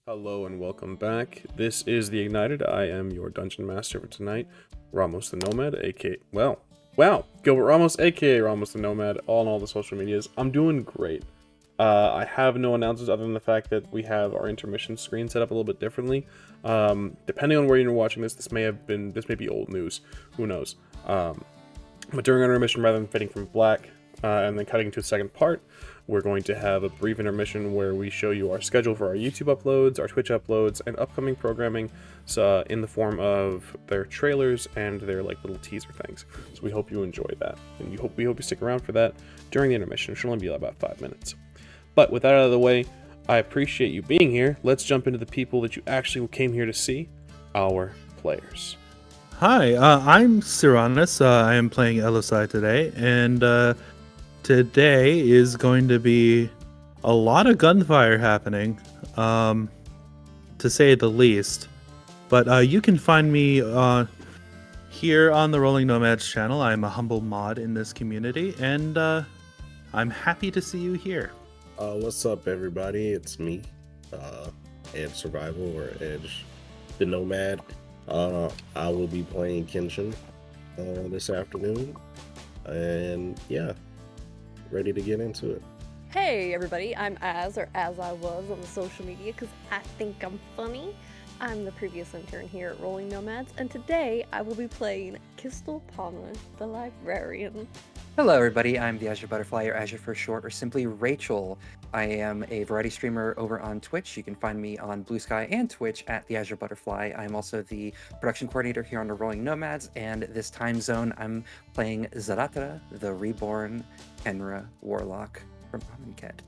Hello and welcome back. This is the Ignited. I am your dungeon master for tonight, Ramos the Nomad, aka Gilbert Ramos, aka Ramos the Nomad, on all the social medias. I'm doing great. I have no announcements other than the fact that we have our intermission screen set up a little bit differently. Depending on where you're watching this, this may be old news. Who knows? But during our intermission, rather than fading from black and then cutting to a second part, we're going to have a brief intermission where we show you our schedule for our YouTube uploads, our Twitch uploads, and upcoming programming in the form of their trailers and their little teaser things. So we hope you enjoy that, and we hope you stick around for that during the intermission. It should only be about 5 minutes. But with that out of the way, I appreciate you being here. Let's jump into the people that you actually came here to see, our players. Hi, I'm Syranas. I am playing Elosai today, and today is going to be a lot of gunfire happening, to say the least. But you can find me here on the Rolling Nomads channel. I'm a humble mod in this community, and I'm happy to see you here. What's up, everybody? It's me, Edge Survival, or Edge the Nomad. I will be playing Kenshin this afternoon, and yeah, ready to get into it. Hey everybody, I'm Az, or As I Was on the social media, because I think I'm funny. I'm the previous intern here at Rolling Nomads, and today I will be playing Qztyl, the librarian. Hello everybody, I'm the Azure Butterfly, or Azure for short, or simply Rachel. I am a variety streamer over on Twitch. You can find me on Blue Sky and Twitch at the Azure Butterfly. I'm also the production coordinator here on the Rolling Nomads, and this time zone I'm playing Zahratra, the reborn Khenra Warlock from Amonkhet.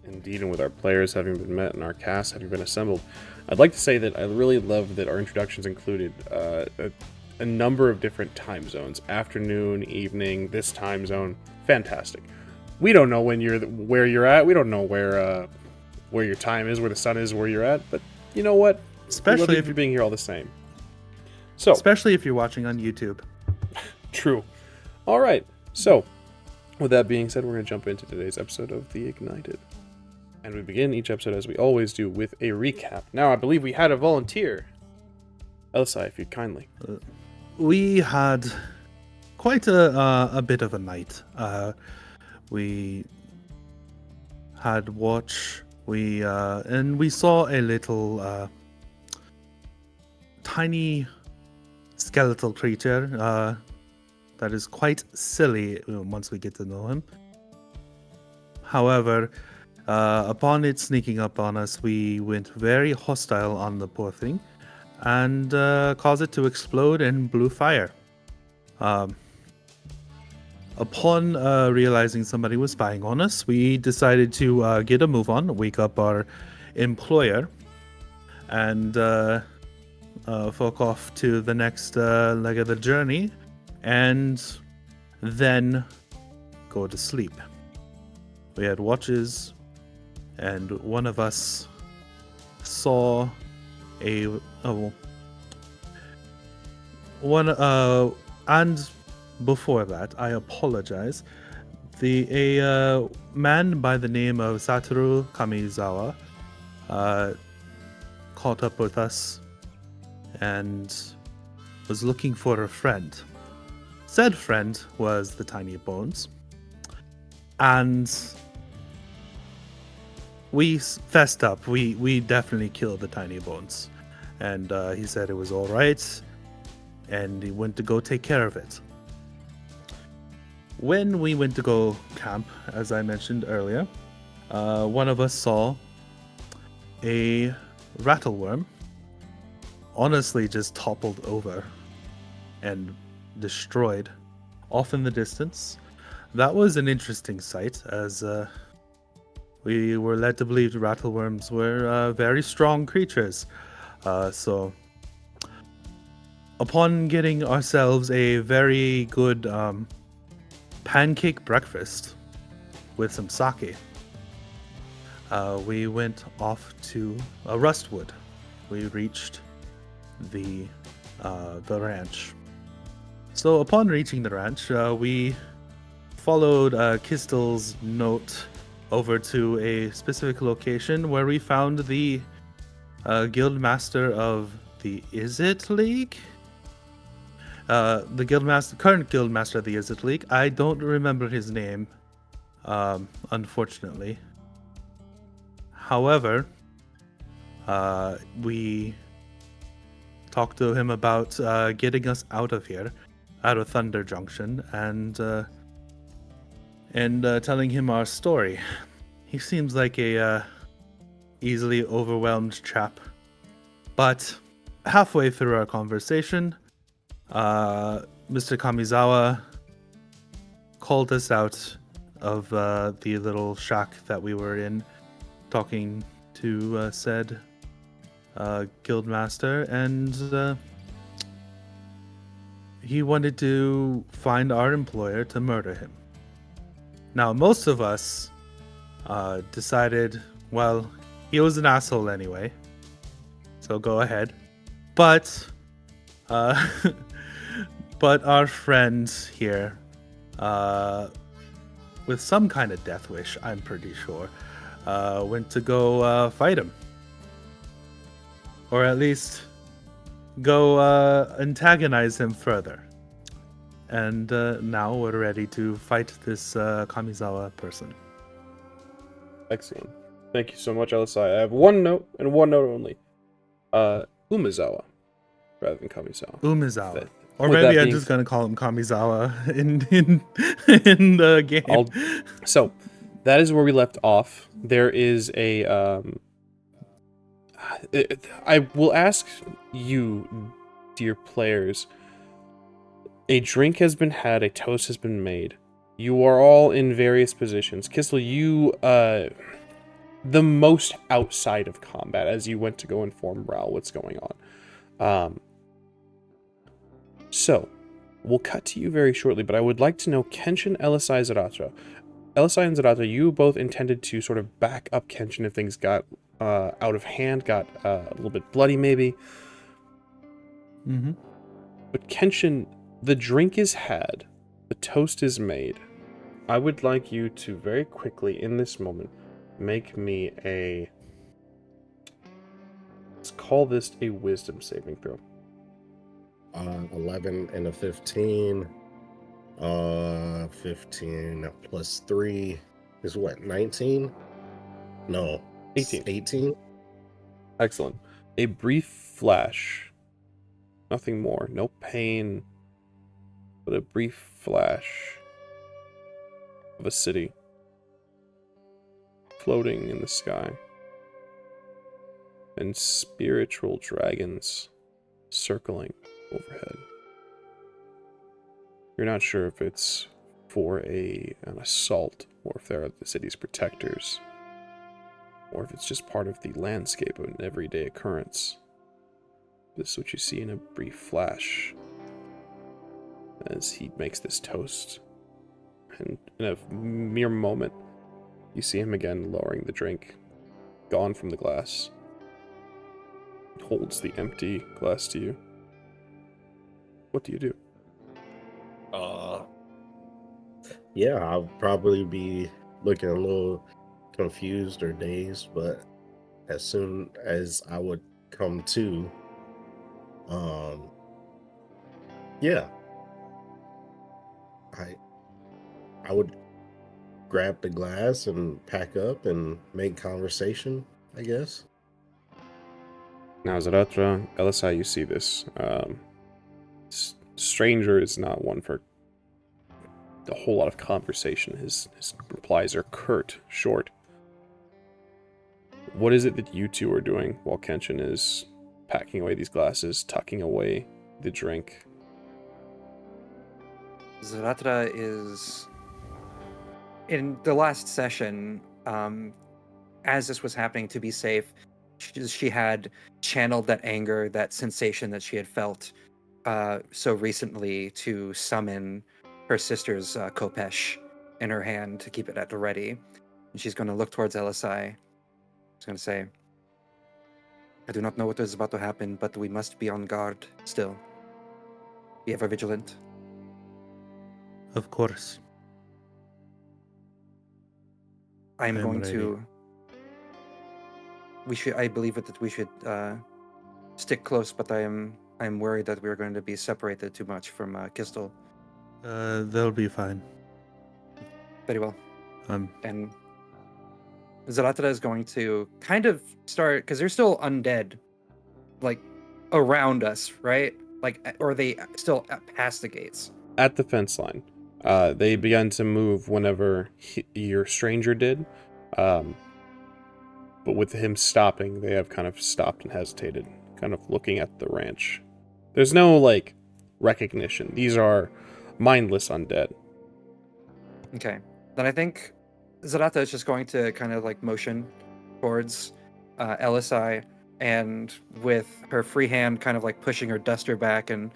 Indeed, and with our players having been met and our cast having been assembled, I'd like to say that I really love that our introductions included a number of different time zones: afternoon, evening, this time zone. Fantastic. We don't know where you're at. We don't know where your time is, where the sun is, where you're at. But you know what? Especially if you're being here all the same. So, especially if you're watching on YouTube. True. All right. So, with that being said, we're going to jump into today's episode of The Ignited. And we begin each episode, as we always do, with a recap. Now, I believe we had a volunteer. Elosai, if you'd kindly. We had quite a bit of a night. We had watch. And we saw a little tiny skeletal creature that is quite silly once we get to know him. However, upon it sneaking up on us, we went very hostile on the poor thing and caused it to explode and blew fire. Upon realizing somebody was spying on us, we decided to get a move on, wake up our employer, and fuck off to the next leg of the journey, and then go to sleep. We had watches, and one of us saw and before that, I apologize. A man by the name of Satoru Umezawa caught up with us and was looking for a friend. Said friend was the Tiny Bones, and we fessed up. We definitely killed the Tiny Bones, and he said it was all right, and he went to go take care of it. When we went to go camp, as I mentioned earlier, one of us saw a rattleworm honestly just toppled over and destroyed off in the distance. That was an interesting sight, as we were led to believe rattleworms were very strong creatures. So upon getting ourselves a very good pancake breakfast with some sake, we went off to a rustwood. We reached the ranch. So upon reaching the ranch, we followed Qztyl's note over to a specific location where we found the guild master of the Is It League? The current guild master of the Is It League. I don't remember his name, unfortunately. However, we talked to him about getting us out of here, out of Thunder Junction, and telling him our story. He seems like a easily overwhelmed chap. But halfway through our conversation, Mr. Kamizawa called us out of the little shack that we were in, talking to said guildmaster, and he wanted to find our employer to murder him. Now, most of us decided, well, he was an asshole anyway, so go ahead. But but our friend here, with some kind of death wish, I'm pretty sure, went to go fight him. Or at least go antagonize him further. And now we're ready to fight this Kamizawa person. Excellent. Thank you so much, Elosai. I have one note, and one note only. Umezawa, rather than Kamizawa. Umezawa. Or With maybe that I'm being just gonna call him Kamizawa in the game. So, that is where we left off. There is a... I will ask you, dear players, a drink has been had, a toast has been made. You are all in various positions. Qztyl, you, the most outside of combat, as you went to go inform Ral what's going on. So, we'll cut to you very shortly, but I would like to know, Kenshin, Elosai, Zahratra. Elosai and Zahratra, you both intended to sort of back up Kenshin if things got out of hand, got a little bit bloody maybe. Mm-hmm. But Kenshin, the drink is had, the toast is made. I would like you to very quickly, in this moment, make me a... Let's call this a wisdom saving throw. 11 and a 15. 15 plus 3 is what, 19? No. 18. 18? Excellent. A brief flash. Nothing more. No pain. But a brief flash of a city floating in the sky. And spiritual dragons circling overhead. You're not sure if it's for an assault, or if they're the city's protectors, or if it's just part of the landscape of an everyday occurrence. This is what you see in a brief flash as he makes this toast. And in a mere moment, you see him again lowering the drink, gone from the glass. He holds the empty glass to you. What do you do? Yeah, I'll probably be looking a little confused or dazed, but as soon as I would come to, yeah, I would grab the glass and pack up and make conversation, I guess. Now, Zahratra, Elosai, you see this. Stranger is not one for a whole lot of conversation. His replies are curt, short. What is it that you two are doing while Kenshin is packing away these glasses, tucking away the drink? Zahratra is... In the last session, as this was happening, to be safe, she had channeled that anger, that sensation that she had felt so recently to summon her sister's Kopesh in her hand to keep it at the ready. And she's going to look towards Elosai. She's going to say, I do not know what is about to happen, but we must be on guard still. Be ever vigilant. Of course. I'm going ready. to... I believe that we should stick close, but I'm worried that we're going to be separated too much from Qztyl. They'll be fine. Very well. Um, And Zahratra is going to kind of start, because they're still undead, like around us, right? Like, or are they still past the gates? At the fence line. They began to move whenever your stranger did. But with him stopping, they have kind of stopped and hesitated, kind of looking at the ranch. There's no, like, recognition. These are mindless undead. Okay. Then I think Zahratra is just going to kind of like motion towards Elosai, and with her free hand kind of like pushing her duster back and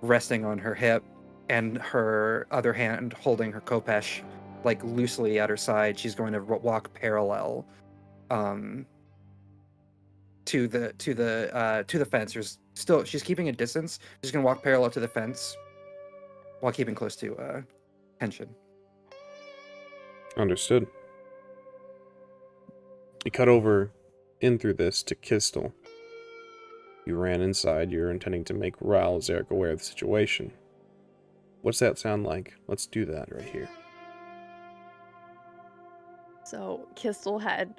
resting on her hip, and her other hand holding her kopesh like loosely at her side, she's going to walk parallel to the fence. She's keeping a distance. She's going to walk parallel to the fence while keeping close to Kenshin. Understood. You cut over in through this to Qztyl. You ran inside. You're intending to make Ral Zarek aware of the situation. What's that sound like? Let's do that right here. So Qztyl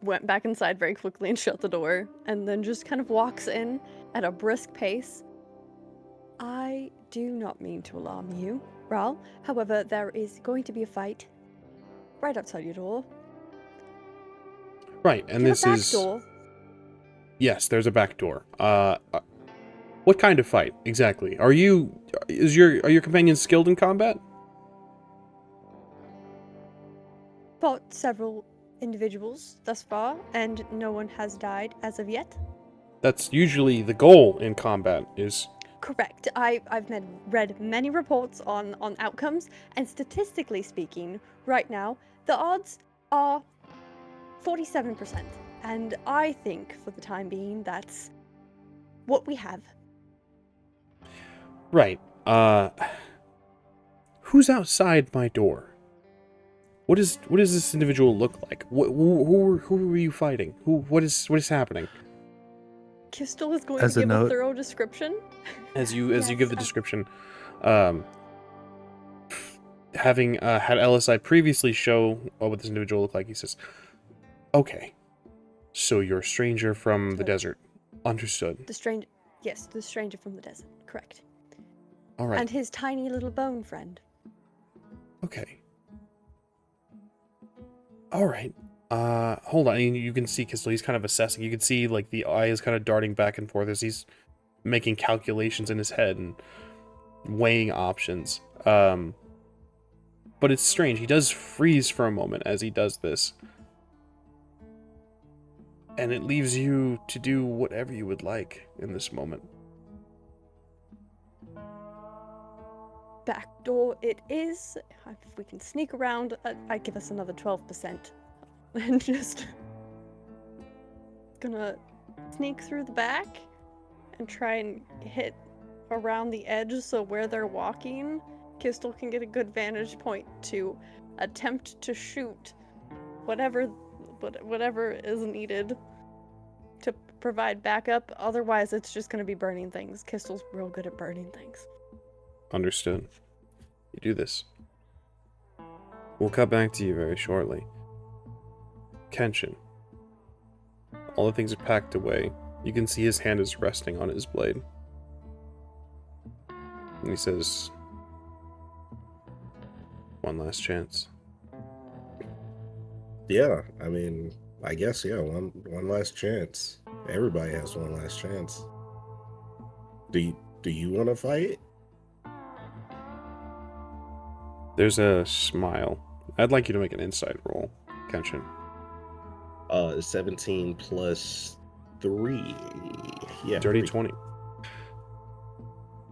went back inside very quickly and shut the door, and then just kind of walks in at a brisk pace. I do not mean to alarm you, Ral. However, there is going to be a fight right outside your door. Right, and this back is... door. Yes, there's a back door. What kind of fight, exactly? Are your companions skilled in combat? Fought several individuals thus far, and no one has died as of yet. That's usually the goal in combat, is... Correct. I've read many reports on outcomes, and statistically speaking, right now, the odds are 47%. And I think, for the time being, that's what we have. Right. Who's outside my door? What does this individual look like? Who are you fighting? What is happening? Qztyl is going As to a give note- a thorough description. As you Yes, give the description, having had Elosai previously show what this individual looked like, he says, "Okay, so you're a stranger from the desert. Understood. The stranger from the desert. Correct. All right. And his tiny little bone friend. Okay. All right. Hold on. You can see Qztyl. He's kind of assessing. You can see like the eye is kind of darting back and forth as he's making calculations in his head and weighing options. But it's strange. He does freeze for a moment as he does this. And it leaves you to do whatever you would like in this moment. Back door it is. If we can sneak around, I'd give us another 12%. And just gonna sneak through the back and try and hit around the edge, so where they're walking, Qztyl can get a good vantage point to attempt to shoot whatever is needed to provide backup. Otherwise, it's just gonna be burning things. Qztyl's real good at burning things. Understood. You do this. We'll cut back to you very shortly. Kenshin. All the things are packed away. You can see his hand is resting on his blade. And he says, "One last chance." Yeah, I mean, I guess, yeah, one last chance. Everybody has one last chance. Do you want to fight? There's a smile. I'd like you to make an insight roll, Kenshin. 17 plus 3. Yeah. Dirty 3. 20.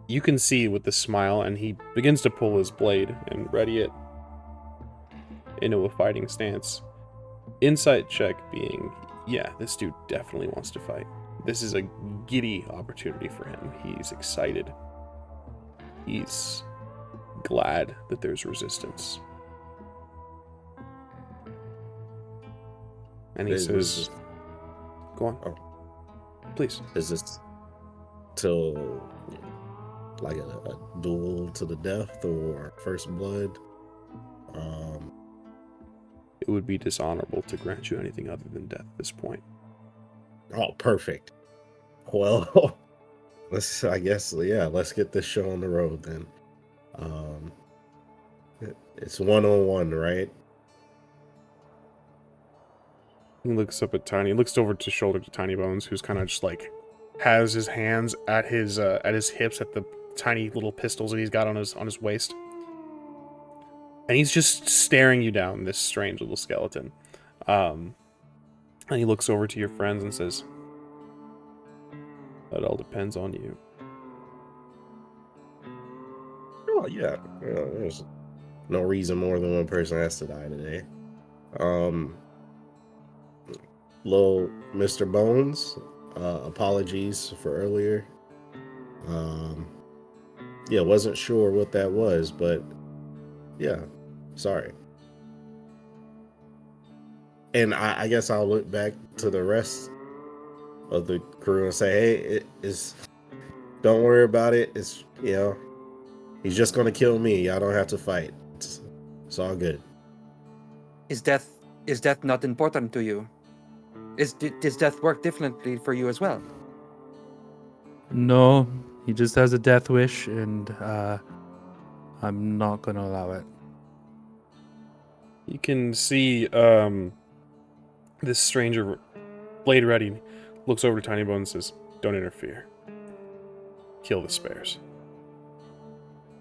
You can see with the smile, and he begins to pull his blade and ready it into a fighting stance. Insight check being, yeah, this dude definitely wants to fight. This is a giddy opportunity for him. He's excited. He's glad that there's resistance. And he says, Go on. Oh. Please. Is this till like a duel to the death or first blood? It would be dishonorable to grant you anything other than death at this point. Oh, perfect. Well, let's get this show on the road then. It's 1-on-1, right? He looks up at Tiny. He looks over to shoulder to Tiny Bones, who's kind of just like has his hands at his hips at the tiny little pistols that he's got on his waist. And he's just staring you down, this strange little skeleton. And he looks over to your friends and says, "That all depends on you." Oh, yeah. There's no reason more than one person has to die today. Little Mr. Bones, apologies for earlier. Wasn't sure what that was, but yeah, sorry. And I guess I'll look back to the rest of the crew and say, hey, don't worry about it. It's, he's just going to kill me. Y'all don't have to fight. It's all good. Is death not important to you? Does death work differently for you as well? No, he just has a death wish, and I'm not gonna allow it. You can see this stranger, blade ready, looks over to Tiny Bones and says, "Don't interfere. Kill the spares."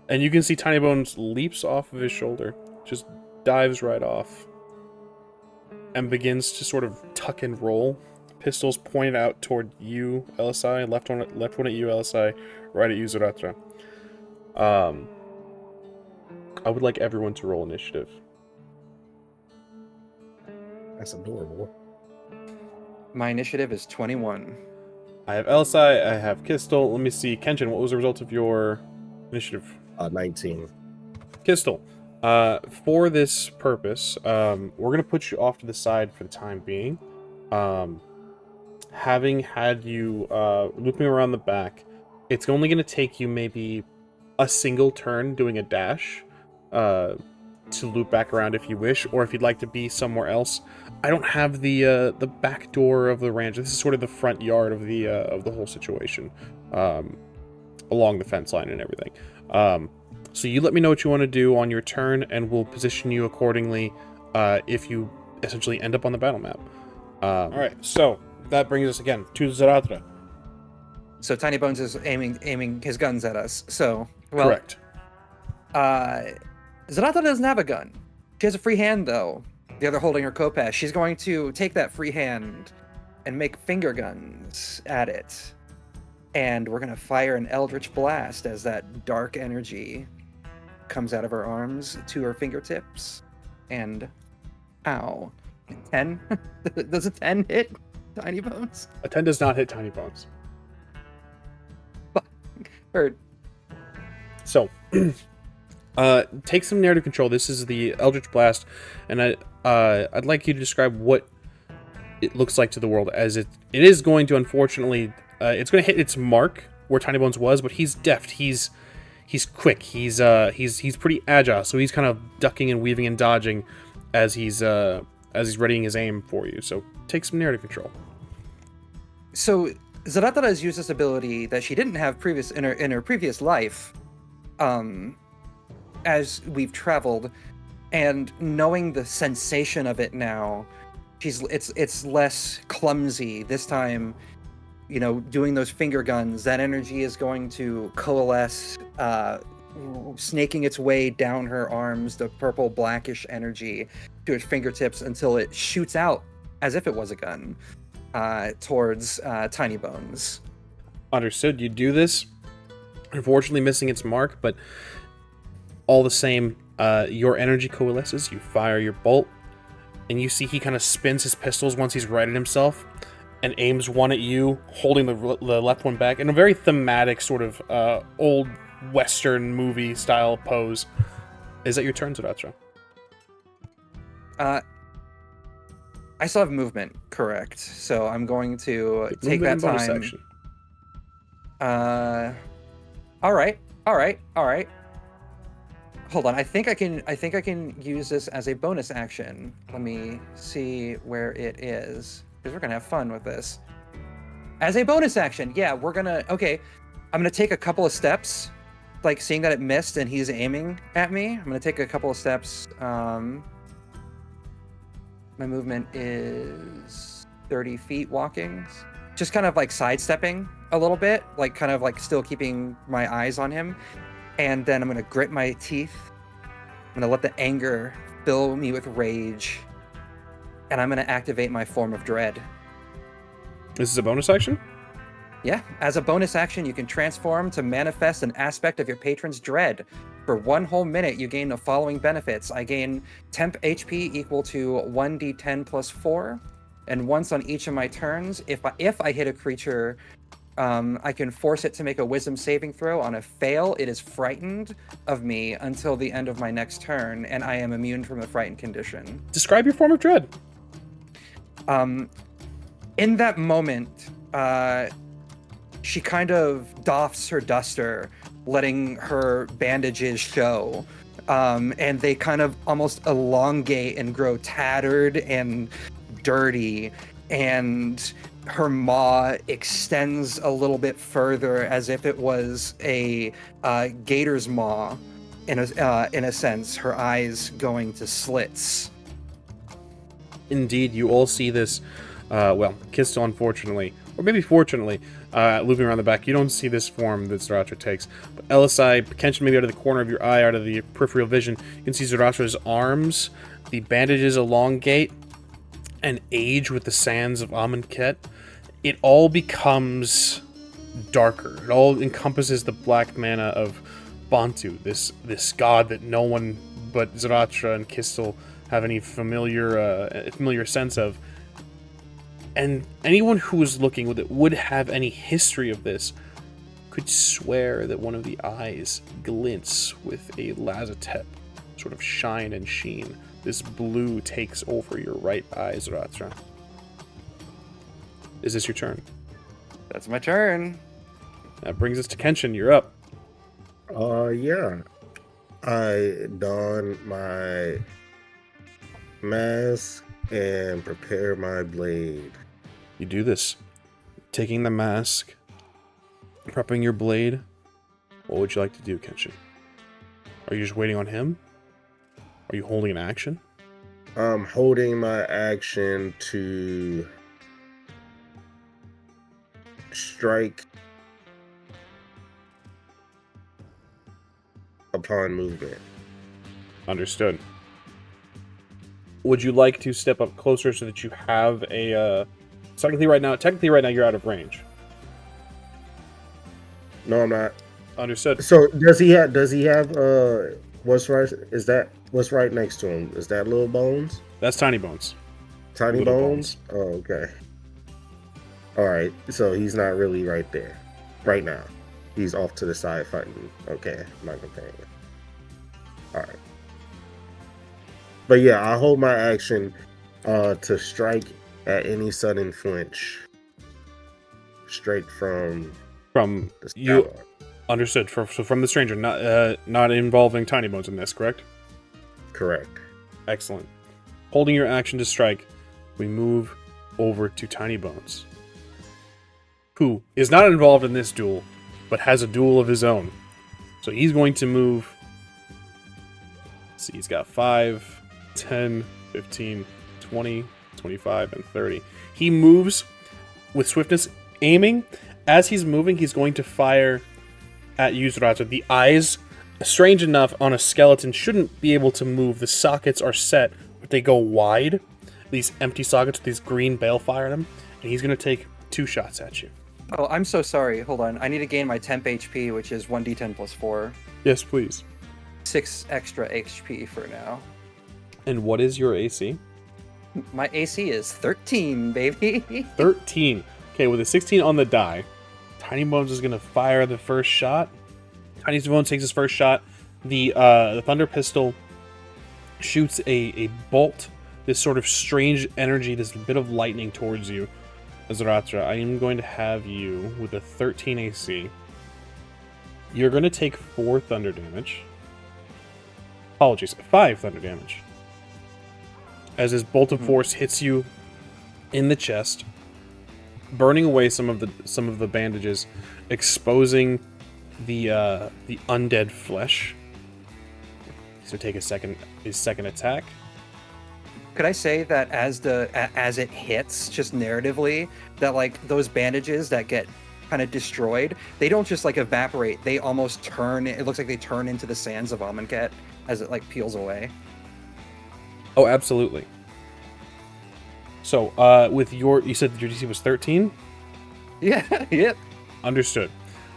And you can see Tiny Bones leaps off of his shoulder, just dives right off, and begins to sort of tuck and roll. Pistols pointed out toward you, Elosai. Left one at you, Elosai. Right at you, Zahratra. I would like everyone to roll initiative. That's adorable. My initiative is 21. I have Elosai, I have Qztyl. Let me see. Kenshin, what was the result of your initiative? 19. Qztyl, for this purpose, we're going to put you off to the side for the time being. Having had you looping around the back, it's only going to take you maybe a single turn doing a dash to loop back around if you wish, or if you'd like to be somewhere else. I don't have the back door of the ranch. This is sort of the front yard of the whole situation, along the fence line and everything. So you let me know what you want to do on your turn, and we'll position you accordingly if you essentially end up on the battle map. All right, so that brings us again to Zahratra. So Tiny Bones is aiming his guns at us. So, well, Correct. Zahratra doesn't have a gun. She has a free hand, though. The other holding her kopaz. She's going to take that free hand and make finger guns at it. And we're going to fire an Eldritch Blast as that dark energy comes out of her arms to her fingertips. And, ow. 10? Does a 10 hit Tiny Bones? A 10 does not hit Tiny Bones. Heard. So, take some narrative control. This is the Eldritch Blast, and I'd like you to describe what it looks like to the world, as it is going to, unfortunately, it's going to hit its mark where Tiny Bones was, but he's deft. He's quick. He's pretty agile, so he's kind of ducking and weaving and dodging as he's readying his aim for you. So take some narrative control. So Zahratra has used this ability that she didn't have in her previous life, as we've traveled, and knowing the sensation of it now, it's less clumsy this time. Doing those finger guns, that energy is going to coalesce, snaking its way down her arms, the purple blackish energy to its fingertips until it shoots out as if it was a gun towards Tiny Bones. Understood. You do this, unfortunately missing its mark, but all the same, your energy coalesces. You fire your bolt, and you see he kind of spins his pistols once he's righted himself, and aims one at you, holding the left one back in a very thematic sort of old Western movie style pose. Is that your turn, Zahratra? I still have movement, correct? So I'm going to take Movement that and bonus time. action. All right. Hold on. I think I can use this as a bonus action. Let me see where it is, because we're gonna have fun with this. As a bonus action, yeah, we're gonna. Okay, I'm gonna take a couple of steps, like seeing that it missed and he's aiming at me. I'm gonna take a couple of steps. My movement is 30 feet walking. Just kind of like sidestepping a little bit, like kind of like still keeping my eyes on him. And then I'm going to grit my teeth. I'm going to let the anger fill me with rage. And I'm going to activate my form of dread. This is a bonus action? Yeah, as a bonus action, you can transform to manifest an aspect of your patron's dread. For 1 whole minute, you gain the following benefits. I gain temp HP equal to 1d10 plus 4. And once on each of my turns, if I hit a creature, I can force it to make a wisdom saving throw. On a fail, it is frightened of me until the end of my next turn, and I am immune from the frightened condition. Describe your form of dread. In that moment, she kind of doffs her duster, letting her bandages show. And they kind of almost elongate and grow tattered and dirty. And her maw extends a little bit further as if it was a gator's maw, in a sense, her eyes going to slits. Indeed, you all see this, Qztyl, unfortunately, or maybe fortunately, looping around the back. You don't see this form that Zahratra takes. But Elosai, Kenshin, maybe out of the corner of your eye, out of the peripheral vision, you can see Zahratra's arms, the bandages elongate and age with the sands of Amonkhet. It all becomes darker. It all encompasses the black mana of Bantu, this god that no one but Zahratra and Qztyl have any familiar sense of. And anyone who was looking with it would have any history of this could swear that one of the eyes glints with a lazatep sort of shine and sheen. This blue takes over your right eye, Zahratra. Is this your turn? That's my turn. That brings us to Kenshin. You're up. Yeah. I don my mask and prepare my blade. You do this. Taking the mask, prepping your blade. What would you like to do, Kenshin? Are you just waiting on him? Are you holding an action? I'm holding my action to strike upon movement. Understood. Would you like to step up closer so that you have a technically right now you're out of range. No, I'm not. Understood. So does he have what's right next to him? Is that Little Bones? That's Tiny Bones. Tiny Little Bones? Oh, okay. Alright, so he's not really right there. Right now. He's off to the side fighting. Okay, my companion. Alright. But yeah, I hold my action to strike at any sudden flinch. Straight from the you. scout. Understood. So from the stranger, not involving Tiny Bones in this, correct? Correct. Excellent. Holding your action to strike, we move over to Tiny Bones, who is not involved in this duel, but has a duel of his own. So he's going to move. Let's see, he's got 5, 10, 15, 20, 25, and 30. He moves with swiftness, aiming. As he's moving, he's going to fire at you, Zahratra. The eyes, strange enough, on a skeleton shouldn't be able to move. The sockets are set, but they go wide. These empty sockets with these green balefire in them. And he's going to take 2 shots at you. Oh, I'm so sorry. Hold on. I need to gain my temp HP, which is 1d10 plus 4. Yes, please. 6 extra HP for now. And what is your AC? My AC is 13, baby. 13. Okay, with a 16 on the die, Tiny Bones is going to fire the first shot. Tiny Bones takes his first shot. The Thunder Pistol shoots a bolt this sort of strange energy, this bit of lightning towards you. Zahratra, I am going to have you with a 13 AC. You're going to take 4 thunder damage. Apologies, 5 thunder damage. As his bolt of force hits you in the chest, burning away some of the bandages, exposing the undead flesh. So take his second attack. Could I say that as it hits, just narratively, that like those bandages that get kind of destroyed, they don't just like evaporate, they almost turn, it looks like they turn into the sands of Amonkhet as it like peels away. Oh, absolutely. So, with you said your DC was 13? Yeah, yep. Understood.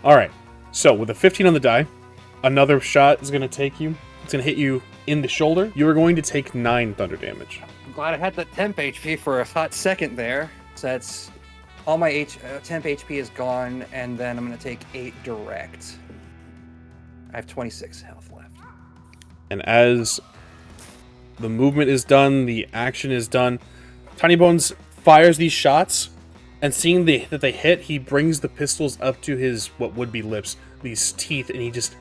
Alright, so with a 15 on the die, another shot is going to take you. It's going to hit you in the shoulder. You are going to take 9 thunder damage. I'm glad I had the temp HP for a hot second there. So that's all my temp HP is gone, and then I'm going to take 8 direct. I have 26 health left. And as the movement is done, the action is done, Tiny Bones fires these shots, and seeing that they hit, he brings the pistols up to his what would be lips, these teeth, and he just,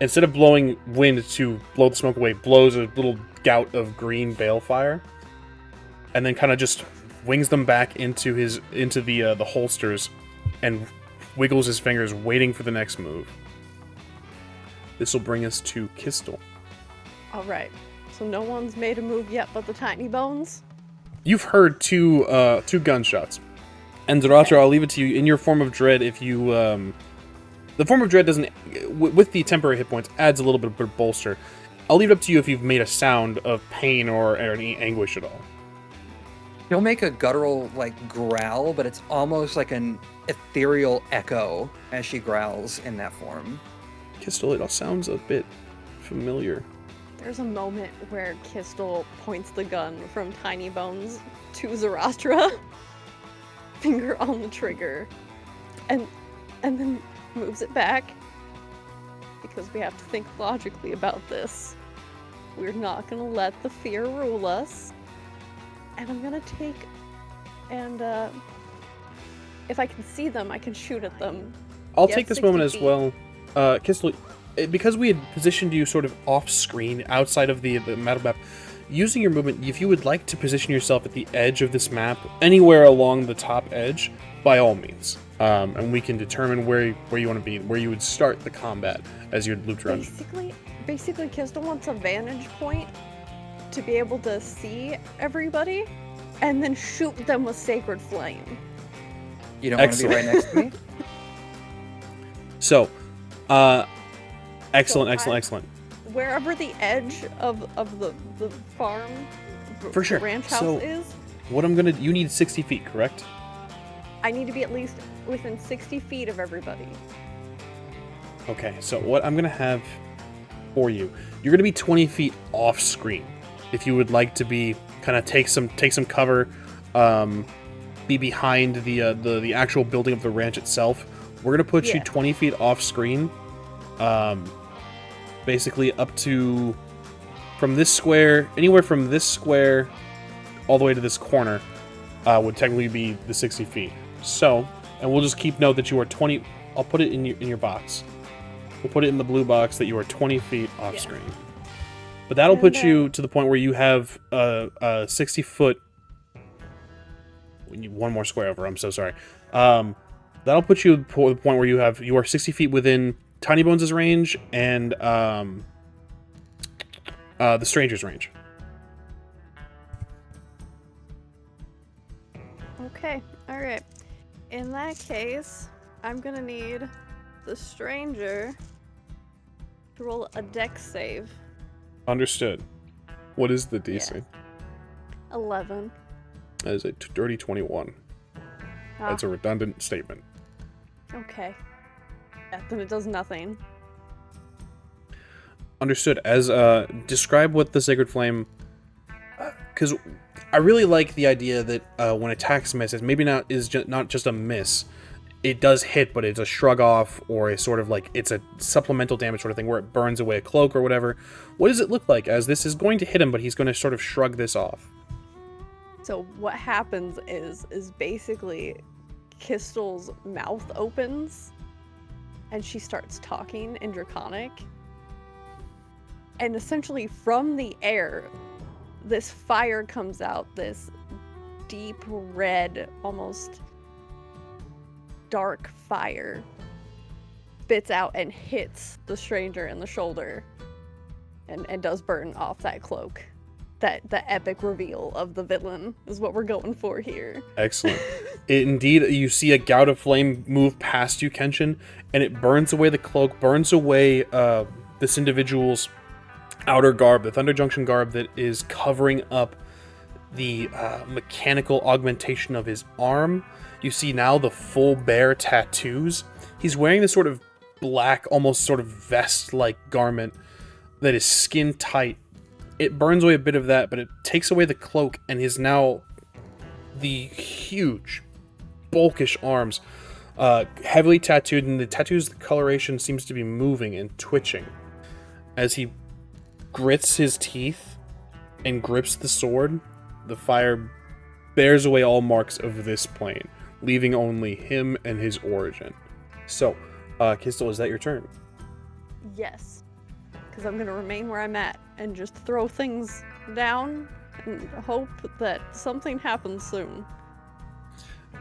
instead of blowing wind to blow the smoke away, blows a little gout of green balefire, and then kind of just wings them back into the holsters, and wiggles his fingers, waiting for the next move. This will bring us to Qztyl. All right. So no one's made a move yet, but the Tiny Bones. You've heard two gunshots, and Zahratra, I'll leave it to you. In your form of dread, if you the form of dread doesn't, with the temporary hit points, adds a little bit of bolster. I'll leave it up to you if you've made a sound of pain or any anguish at all. He'll make a guttural like growl, but it's almost like an ethereal echo as she growls in that form. Qztyl, it all sounds a bit familiar. There's a moment where Qztyl points the gun from Tiny Bones to Zahratra, finger on the trigger, and then moves it back, because we have to think logically about this. We're not gonna let the fear rule us, and I'm gonna take, and if I can see them, I can shoot at them. I'll Yes, take this 60 moment as feet. well. Qztyl, because we had positioned you sort of off-screen, outside of the map, using your movement, if you would like to position yourself at the edge of this map, anywhere along the top edge, by all means. And we can determine where you want to be, where you would start the combat as you looped around. Basically, Qztyl wants a vantage point to be able to see everybody, and then shoot them with Sacred Flame. You don't want to be right next to me? So, excellent. Wherever the edge of the farm, For sure. ranch house So- is, What you need 60 feet, correct? I need to be at least within 60 feet of everybody. Okay, so what I'm gonna have for you, you're gonna be 20 feet off screen. If you would like to be kind of take some cover, be behind the actual building of the ranch itself, we're gonna put you Yeah. 20 feet off screen, basically up to from this square, anywhere from this square all the way to this corner, would technically be the 60 feet. So, and we'll just keep note that you are 20. I'll put it in your box. We'll put it in the blue box that you are 20 feet off screen. But that'll put you to the point where you have a 60 foot. We need one more square over. I'm so sorry. That'll put you to the point where you are 60 feet within Tiny Bones' range and the Stranger's range. Okay, alright. In that case, I'm gonna need the Stranger to roll a dex save. Understood. What is the DC? 11. That is a dirty 21. Ah, That's a redundant statement. okay. Yeah, then it does nothing. Understood. As describe what the Sacred Flame, because I really like the idea that when attacks misses, maybe not just a miss, it does hit, but it's a shrug off or a sort of like it's a supplemental damage sort of thing where it burns away a cloak or whatever. What does it look like as this is going to hit him, but he's going to sort of shrug this off? So what happens is basically Qztyl's mouth opens and she starts talking in Draconic. And essentially from the air, this fire comes out, this deep red, almost dark fire spits out and hits the stranger in the shoulder and does burn off that cloak. The epic reveal of the villain is what we're going for here. Excellent. Indeed, you see a gout of flame move past you, Kenshin, and it burns away the cloak, burns away this individual's outer garb, the Thunder Junction garb that is covering up the mechanical augmentation of his arm. You see now the full bare tattoos. He's wearing this sort of black, almost sort of vest-like garment that is skin tight. It burns away a bit of that, but it takes away the cloak, and is now the huge, bulkish arms, heavily tattooed, and the tattoos, the coloration seems to be moving and twitching. As he grits his teeth and grips the sword, the fire bears away all marks of this plane, leaving only him and his origin. So, Qztyl, is that your turn? Yes, because I'm going to remain where I'm at and just throw things down and hope that something happens soon.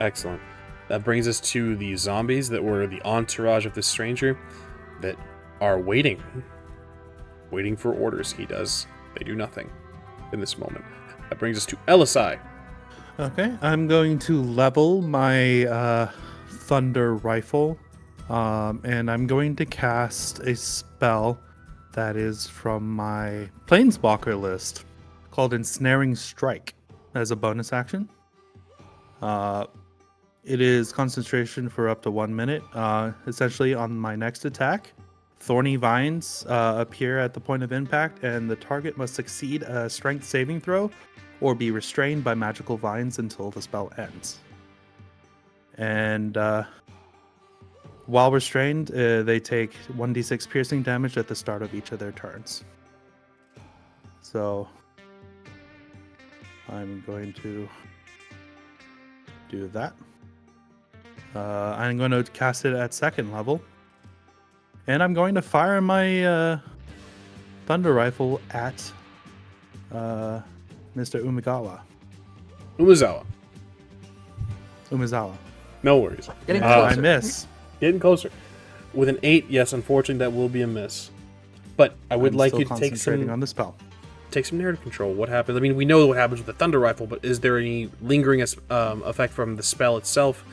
Excellent. That brings us to the zombies that were the entourage of this stranger that are waiting for orders. They do nothing in this moment. That brings us to Elosai. Okay, I'm going to level my thunder rifle, and I'm going to cast a spell that is from my Planeswalker list called Ensnaring Strike as a bonus action. It is concentration for up to 1 minute. Essentially, on my next attack, thorny vines appear at the point of impact, and the target must succeed a strength saving throw or be restrained by magical vines until the spell ends. And while restrained, they take 1d6 piercing damage at the start of each of their turns. So I'm going to do that. I'm going to cast it at second level. And I'm going to fire my thunder rifle at Mr. Umezawa. Umezawa. No worries. Getting I closer. miss. Getting closer. With an 8, yes, unfortunately, that will be a miss. But I would I'm like still you to take concentrating on the spell. narrative control. What happens? I mean, we know what happens with the thunder rifle, but is there any lingering effect from the spell itself?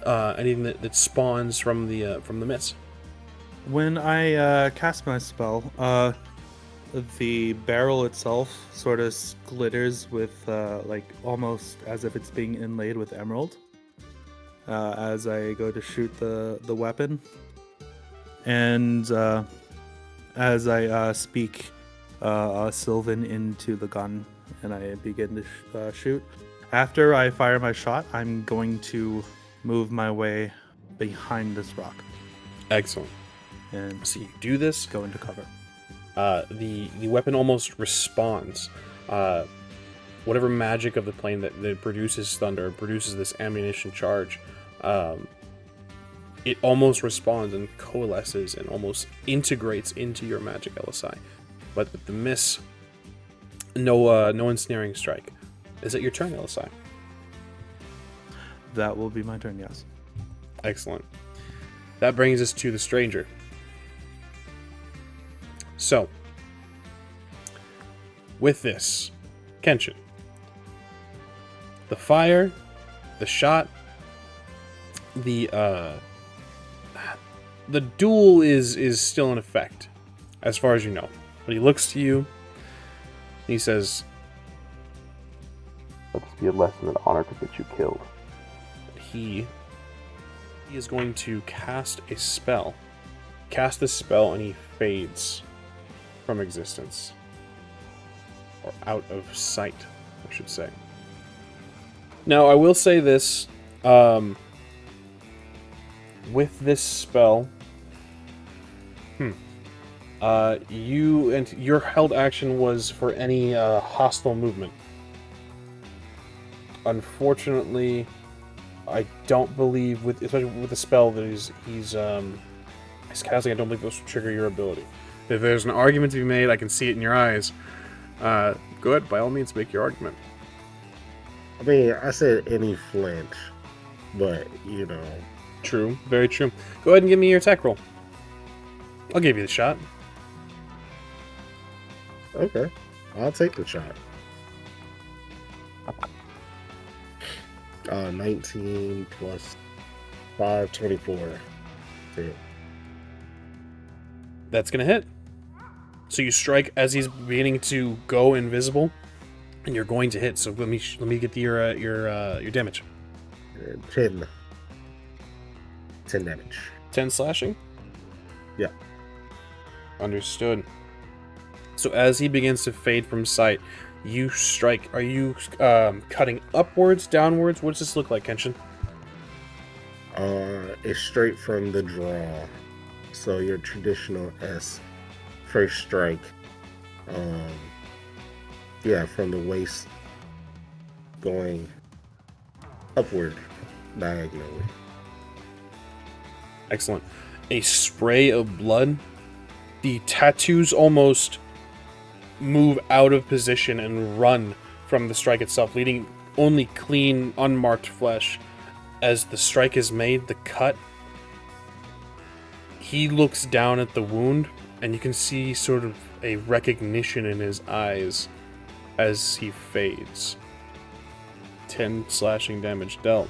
Anything that spawns from the miss? When I cast my spell, the barrel itself sort of glitters with like almost as if it's being inlaid with emerald. As I go to shoot the weapon, and as I speak Sylvan into the gun, and I begin to shoot. After I fire my shot, I'm going to move my way behind this rock Excellent. and So you do this. go into cover. The weapon almost responds. Whatever magic of the plane that produces thunder, produces this ammunition charge, it almost responds and coalesces and almost integrates into your magic, Elosai. But with the miss, no ensnaring strike. Is it your turn, Elosai? That will be my turn, yes. Excellent. That brings us to the stranger. So, with this, Kenshin, the fire, the shot, the duel is still in effect, as far as you know. But he looks to you, and he says, "Let this be a lesson in honor to get you killed." He is going to cast a spell. Cast the spell, and he fades from existence. Or out of sight, I should say. Now, I will say this. with this spell, your held action was for any hostile movement. Unfortunately, I don't believe, especially with the spell that he's casting, I don't believe this will trigger your ability. If there's an argument to be made, I can see it in your eyes. Go ahead, by all means, make your argument. I mean, I said any flinch, but True, very true. Go ahead and give me your attack roll. I'll give you the shot. Okay, I'll take the shot. 19 plus 5, 24. That's it. That's gonna hit. So you strike as he's beginning to go invisible, and you're going to hit. So let me get your damage. 10 damage. 10 slashing. Yeah. Understood. So as he begins to fade from sight, you strike. Are you cutting upwards, downwards? What does this look like, Kenshin? It's straight from the draw. So your traditional S first strike. From the waist going upward diagonally. Excellent. A spray of blood. The tattoos almost move out of position and run from the strike itself, leaving only clean, unmarked flesh. As the strike is made, the cut, he looks down at the wound, and you can see sort of a recognition in his eyes as he fades. 10 slashing damage dealt.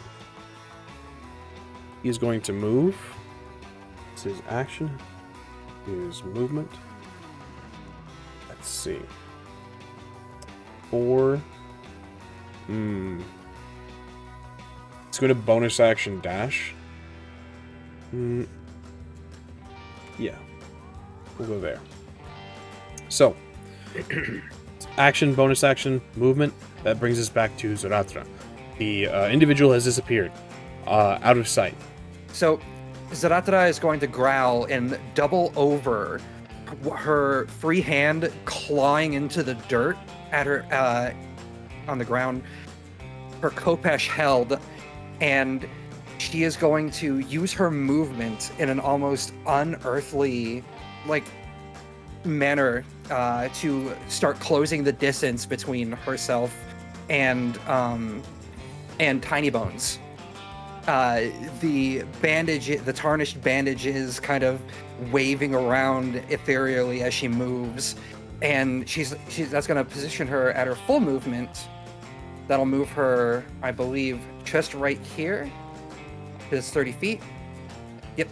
He's going to move. It's his action. His movement. Let's see. 4. It's going to bonus action dash. Yeah. We'll go there. So, action, bonus action, movement. That brings us back to Zahratra. The individual has disappeared. Out of sight. So, Zahratra is going to growl and double over, her free hand clawing into the dirt at her on the ground, her khopesh held, and she is going to use her movement in an almost unearthly manner to start closing the distance between herself and Tiny Bones. The tarnished bandages kind of waving around ethereally as she moves, and that's going to position her at her full movement. That'll move her, I believe, just right here. It's 30 feet. Yep.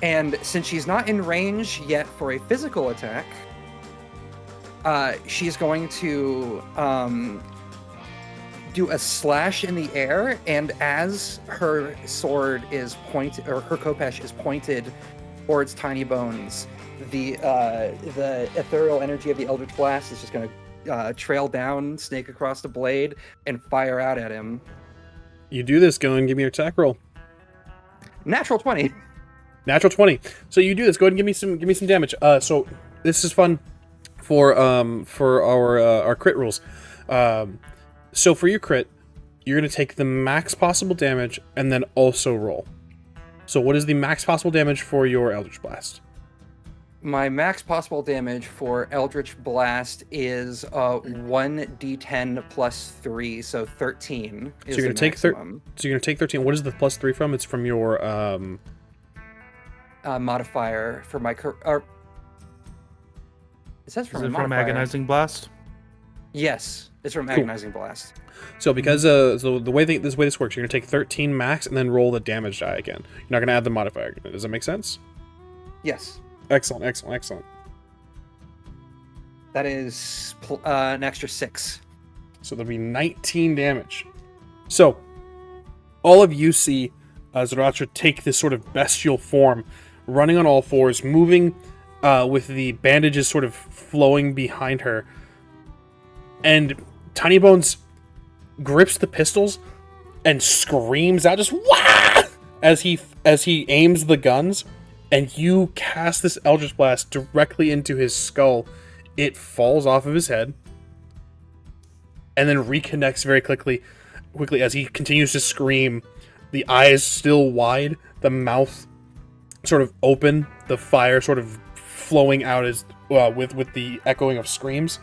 And since she's not in range yet for a physical attack, she's going to do a slash in the air, and as her sword is pointed, or her khopesh is pointed towards Tiny Bones, the ethereal energy of the Eldritch Blast is just going to trail down, snake across the blade, and fire out at him. You do this. Go and give me your attack roll. Natural 20. Natural 20. So you do this. Go ahead and give me some damage. So this is fun for our crit rules. So for your crit, you're going to take the max possible damage and then also roll. So what is the max possible damage for your Eldritch Blast? My max possible damage for Eldritch Blast is 1d10 plus 3, so 13 is so you're the gonna maximum. So you're going to take 13. What is the plus 3 from? It's from your... modifier for my... it says from Is a it from modifier. Agonizing Blast? Yes, it's from Cool. Agonizing Blast. So because so the way this works, you're going to take 13 max and then roll the damage die again. You're not going to add the modifier again. Does that make sense? Yes. Excellent. That is an extra 6. So there'll be 19 damage. So, all of you see Zahratra take this sort of bestial form, running on all fours, moving with the bandages sort of flowing behind her. And Tiny Bones grips the pistols and screams out, just wah! as he aims the guns, and you cast this Eldritch Blast directly into his skull, it falls off of his head, and then reconnects very quickly as he continues to scream. The eyes still wide, the mouth sort of open, the fire sort of flowing out as with the echoing of screams.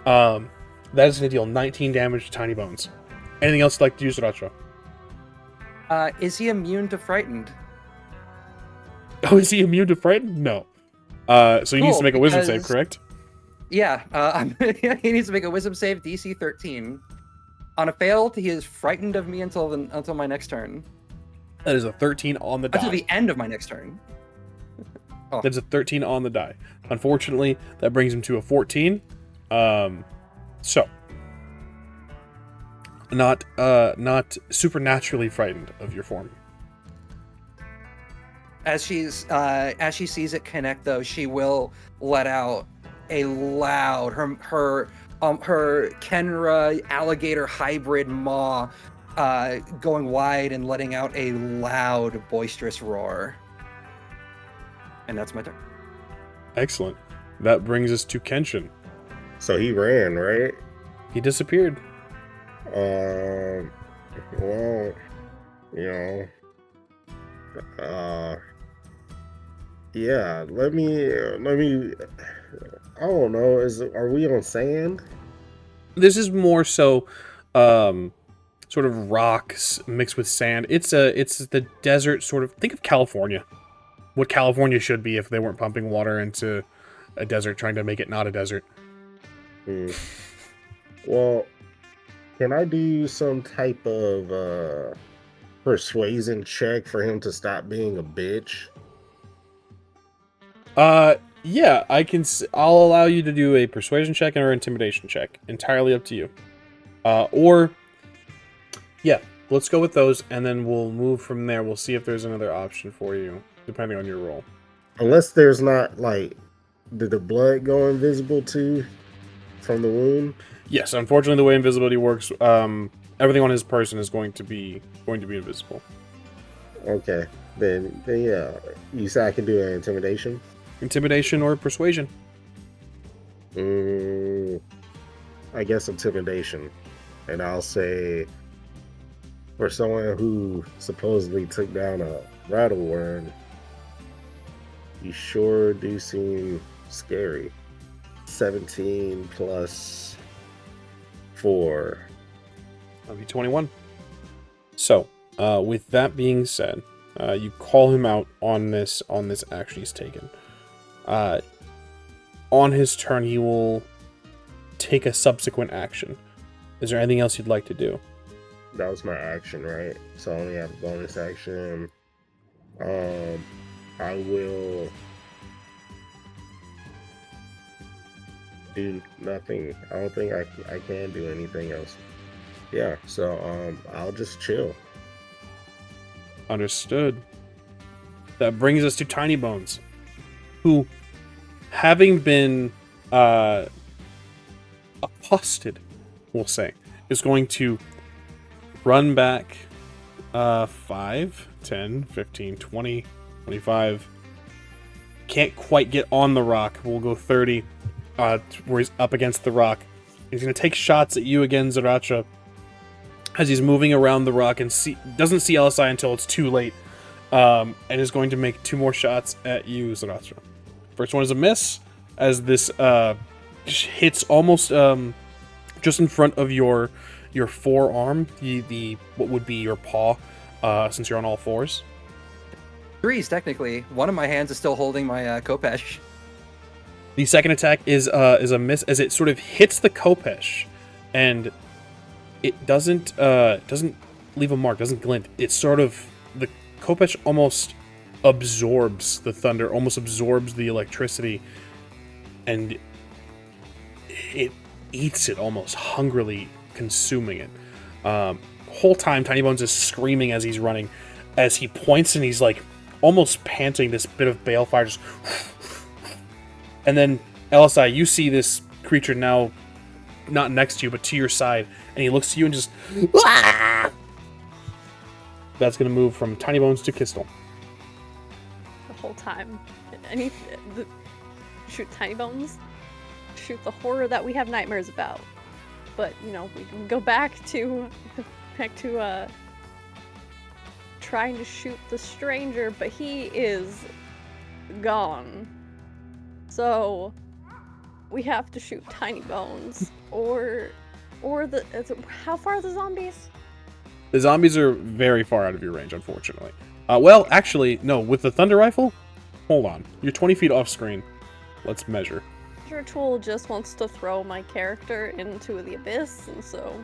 That is going to deal 19 damage to Tiny Bones. Anything else you'd like to use, Zahratra? Is he immune to frightened? Oh, is he immune to frightened? No. So he needs to make a wisdom save, because- correct? Yeah, he needs to make a wisdom save, DC 13. On a failed, he is frightened of me until my next turn. That is a 13 on the die. Until the end of my next turn. That's a 13 on the die. Unfortunately, that brings him to a 14. So not supernaturally frightened of your form. As she sees it connect, though, she will let out a loud her Khenra alligator hybrid maw going wide and letting out a loud, boisterous roar. And that's my turn. Excellent. That brings us to Kenshin. So he ran, right? He disappeared. Well, you know, yeah. Let me. I don't know. Are we on sand? This is more so, sort of rocks mixed with sand. It's the desert sort of. Think of California. What California should be if they weren't pumping water into a desert, trying to make it not a desert. Well, can I do some type of persuasion check for him to stop being a bitch? Yeah, I'll allow you to do a persuasion check or intimidation check. Entirely up to you. Yeah, let's go with those, and then we'll move from there. We'll see if there's another option for you, depending on your roll. Unless there's not, like, did the blood go invisible too from the wound? Yes, unfortunately, the way invisibility works, everything on his person is going to be invisible. Okay, then yeah. You said I can do an intimidation? Intimidation or persuasion? I guess intimidation. And I'll say, for someone who supposedly took down a rattleworm, you sure do seem scary. 17 plus 4. That'll be 21. So, with that being said, you call him out on this action he's taken. On his turn, he will take a subsequent action. Is there anything else you'd like to do? That was my action, right? So I only have a bonus action. I will do nothing. I don't think I can do anything else. Yeah, so I'll just chill. Understood. That brings us to Tiny Bones, who, having been accosted, we'll say, is going to run back 5, 10, 15, 20, 25. Can't quite get on the rock. We'll go 30, where he's up against the rock. He's going to take shots at you again, Zahratra, as he's moving around the rock and doesn't see Elosai until it's too late, and is going to make 2 more shots at you, Zahratra. First one is a miss, as this hits almost just in front of your forearm, the what would be your paw, since you're on all fours. 3s, technically. One of my hands is still holding my Kopesh. The second attack is a miss, as it sort of hits the Kopesh, and it doesn't leave a mark, doesn't glint. It's sort of, the Kopesh almost absorbs the thunder, almost absorbs the electricity, and it eats it, almost hungrily consuming it. Whole time, Tiny Bones is screaming as he's running, as he points and he's like almost panting this bit of balefire, just. And then Elosai, you see this creature now, not next to you, but to your side, and he looks to you and just. That's going to move from Tiny Bones to Qztyl. The whole time. Shoot Tiny Bones. Shoot the horror that we have nightmares about. But, you know, we can go back to trying to shoot the stranger, but he is gone. So we have to shoot Tiny Bones or how far are the zombies? The zombies are very far out of your range, unfortunately. Well, actually, no. With the Thunder Rifle, hold on. You're 20 feet off screen. Let's measure. Your tool just wants to throw my character into the abyss, and so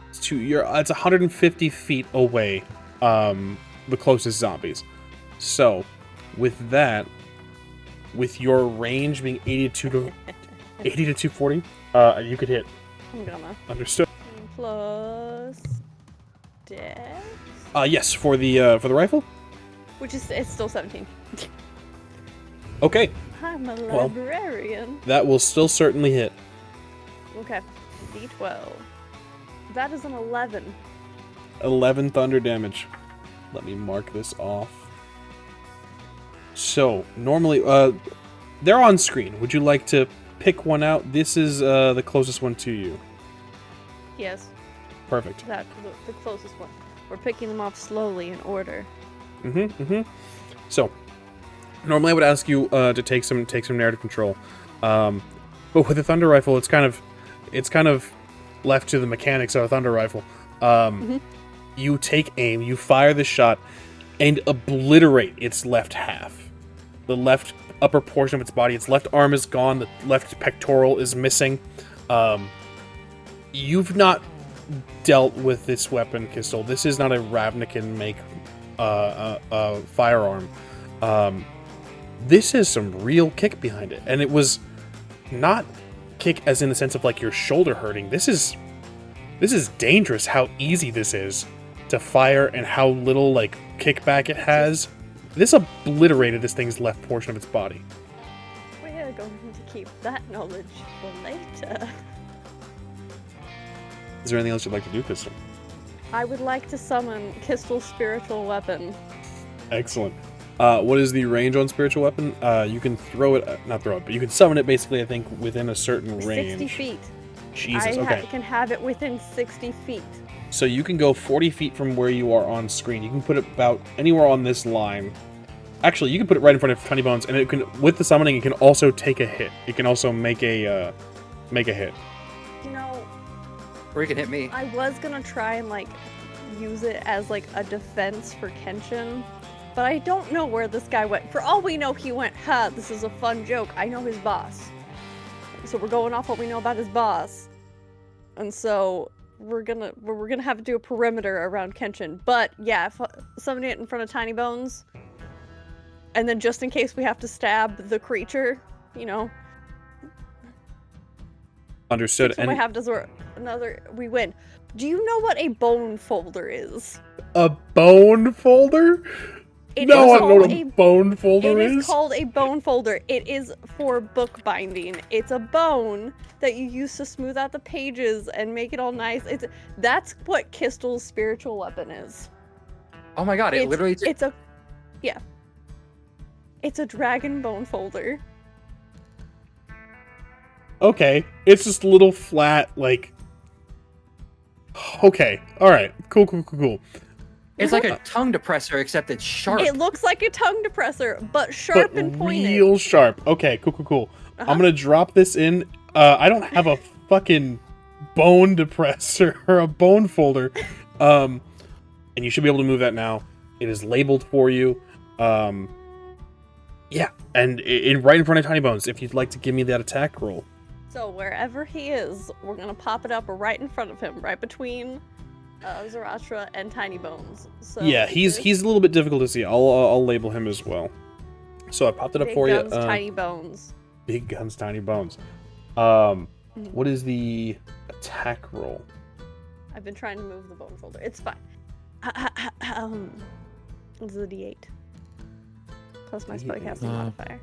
It's 150 feet away. The closest zombies. So, with that, with your range being 80 to 240, you could hit. I'm gonna. Understood. Plus dex. Yes, for the rifle. Which is, it's still 17. Okay, I'm a Well. librarian. that will still certainly hit. Okay, D12. That is an 11. 11 thunder damage. Let me mark this off. So, normally, they're on screen. Would you like to pick one out? This is the closest one to you. Yes, Perfect. the closest one. We're picking them off slowly in order. So, normally I would ask you to take some narrative control, but with the thunder rifle, it's kind of left to the mechanics of a thunder rifle. You take aim, you fire the shot, and obliterate its left half. The left upper portion of its body, its left arm is gone, the left pectoral is missing. You've not dealt with this weapon, Qztyl. This is not a Ravnican make firearm. This is some real kick behind it, and it was not kick as in the sense of like your shoulder hurting. This is dangerous. How easy this is to fire and how little like kickback it has. This obliterated this thing's left portion of its body. We're going to keep that knowledge for later. Is there anything else you'd like to do, Qztyl? I would like to summon Qztyl's spiritual weapon. Excellent. What is the range on spiritual weapon? You can throw it, not throw it, but you can summon it basically, I think, within a certain range. 60 feet. Jesus, I okay. can have it within 60 feet. So you can go 40 feet from where you are on screen. You can put it about anywhere on this line. Actually, you can put it right in front of Tiny Bones, and it can, with the summoning, it can also take a hit. It can also make a hit. You know, Or you can hit me. I was gonna try and like use it as like a defense for Kenshin, but I don't know where this guy went. For all we know, he went, "Ha, this is a fun joke. I know his boss." So we're going off what we know about his boss, and so we're gonna have to do a perimeter around Kenshin. But yeah, if summoning it in front of Tiny Bones, and then just in case we have to stab the creature, you know. Understood. So we have to another. We win. Do you know what a bone folder is? A bone folder? It No, is I don't know what called a bone folder It is. is called a bone folder. It is for bookbinding. It's a bone that you use to smooth out the pages and make it all nice. That's what Qztyl's spiritual weapon is. Oh my god, it literally just... It's a dragon bone folder. Okay, it's just a little flat, like... Okay, alright, cool. It's like a tongue depressor, except it's sharp. It looks like a tongue depressor, but sharp But and pointed. real sharp. Okay, cool. Uh-huh. I'm gonna drop this in. I don't have a fucking bone depressor or a bone folder. And you should be able to move that now. It is labeled for you. Yeah, and right in front of Tiny Bones, if you'd like to give me that attack roll. So wherever he is, we're gonna pop it up right in front of him, right between Zahratra and Tiny Bones. So Yeah, he's a little bit difficult to see. I'll label him as well. So I popped it up Big for guns, you. Tiny Bones. Big guns, Tiny Bones. What is the attack roll? I've been trying to move the bone folder. It's fine. This is a D8 plus my spellcasting modifier.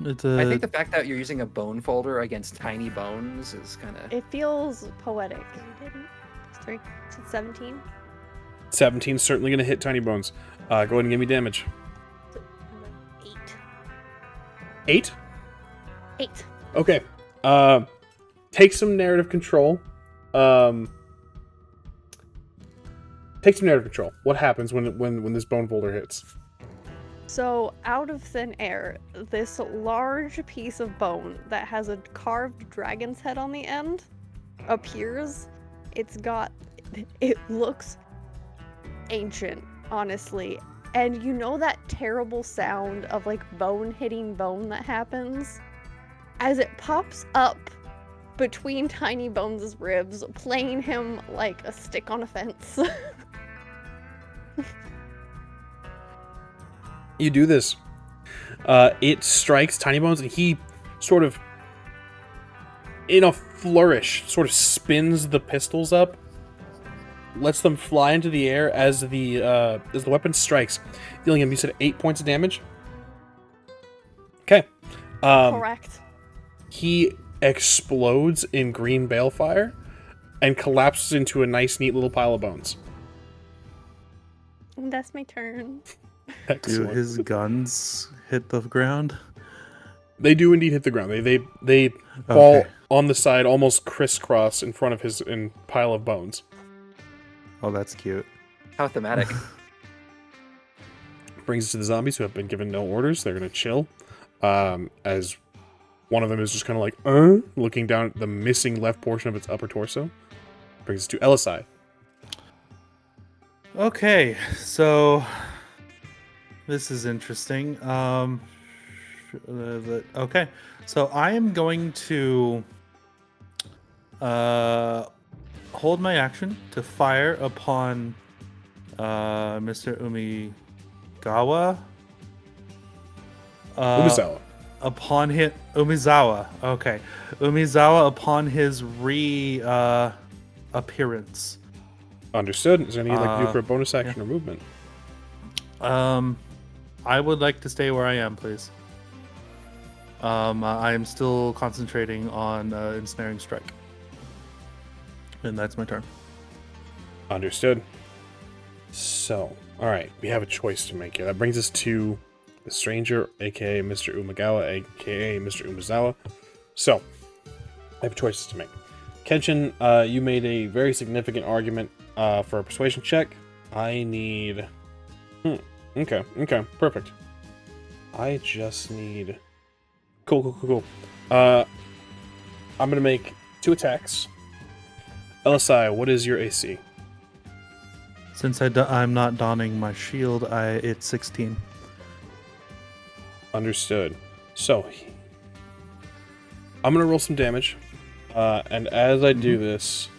It's I think a the fact that you're using a bone folder against tiny bones is kind of... It feels poetic. It's 3. It's 17. 17 certainly going to hit Tiny Bones. Go ahead and give me damage. 8. 8? 8. Okay. Take some narrative control. Take some narrative control. What happens when this bone boulder hits? So, out of thin air, this large piece of bone that has a carved dragon's head on the end appears. It looks ancient, honestly. And you know that terrible sound of like bone hitting bone that happens? As it pops up between Tiny Bones' ribs, playing him like a stick on a fence. You do this. It strikes Tiny Bones, and he sort of, in a flourish, sort of spins the pistols up, lets them fly into the air as the weapon strikes, dealing him, you said, 8 points of damage? Okay. Correct. He explodes in green balefire and collapses into a nice, neat little pile of bones. That's my turn. Do Excellent. his guns hit the ground? They do indeed hit the ground. They fall Okay. on the side, almost crisscross in front of his pile of bones. Oh, that's cute. How thematic. Brings us to the zombies who have been given no orders. They're going to chill. As one of them is just kind of like, looking down at the missing left portion of its upper torso. Brings us to Elosai. Okay, so this is interesting. Okay, so I am going to hold my action to fire upon Mr. Umezawa. Umezawa. Upon hit Umezawa. Okay, Umezawa upon his appearance. Understood. Is there any you'd like to do for a bonus action or movement? I would like to stay where I am, please. I am still concentrating on ensnaring strike, and that's my turn. Understood. So, all right, we have a choice to make here. That brings us to the stranger, aka Mr. Umegawa, aka Mr. Umezawa. So, I have choices to make. Kenshin, you made a very significant argument for a persuasion check. I need... Okay, perfect. I just need... Cool. I'm gonna make 2 attacks. Elosai, what is your AC? Since I'm not donning my shield, it's 16. Understood. So, I'm gonna roll some damage. And as I do this,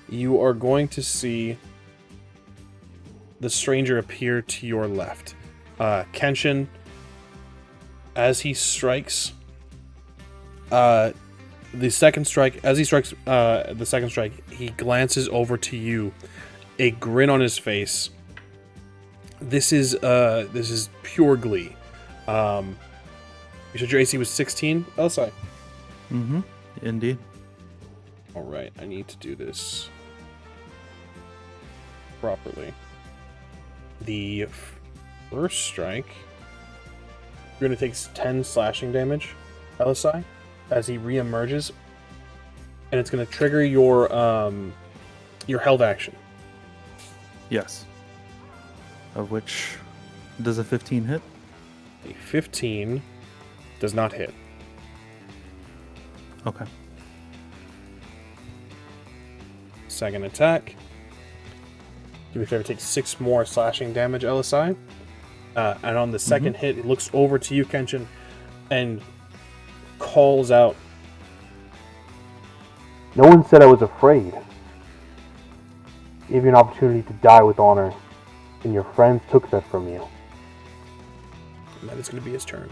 you are going to see the stranger appear to your left. Kenshin, as he strikes, the second strike, he glances over to you, a grin on his face. This is pure glee. You said your AC was 16, Elosai? Mm-hmm. Indeed. All right, I need to do this properly. The first strike, you're going to take 10 slashing damage, Elosai, as he reemerges, and it's going to trigger your held action. Yes. Of which, does a 15 hit? A 15 does not hit. Okay. Second attack. Do me a favor, take 6 more slashing damage, Elosai. And on the second hit, it looks over to you, Kenshin, and calls out, "No one said I was afraid. Gave you an opportunity to die with honor, and your friends took that from you." and that is going to be his turn.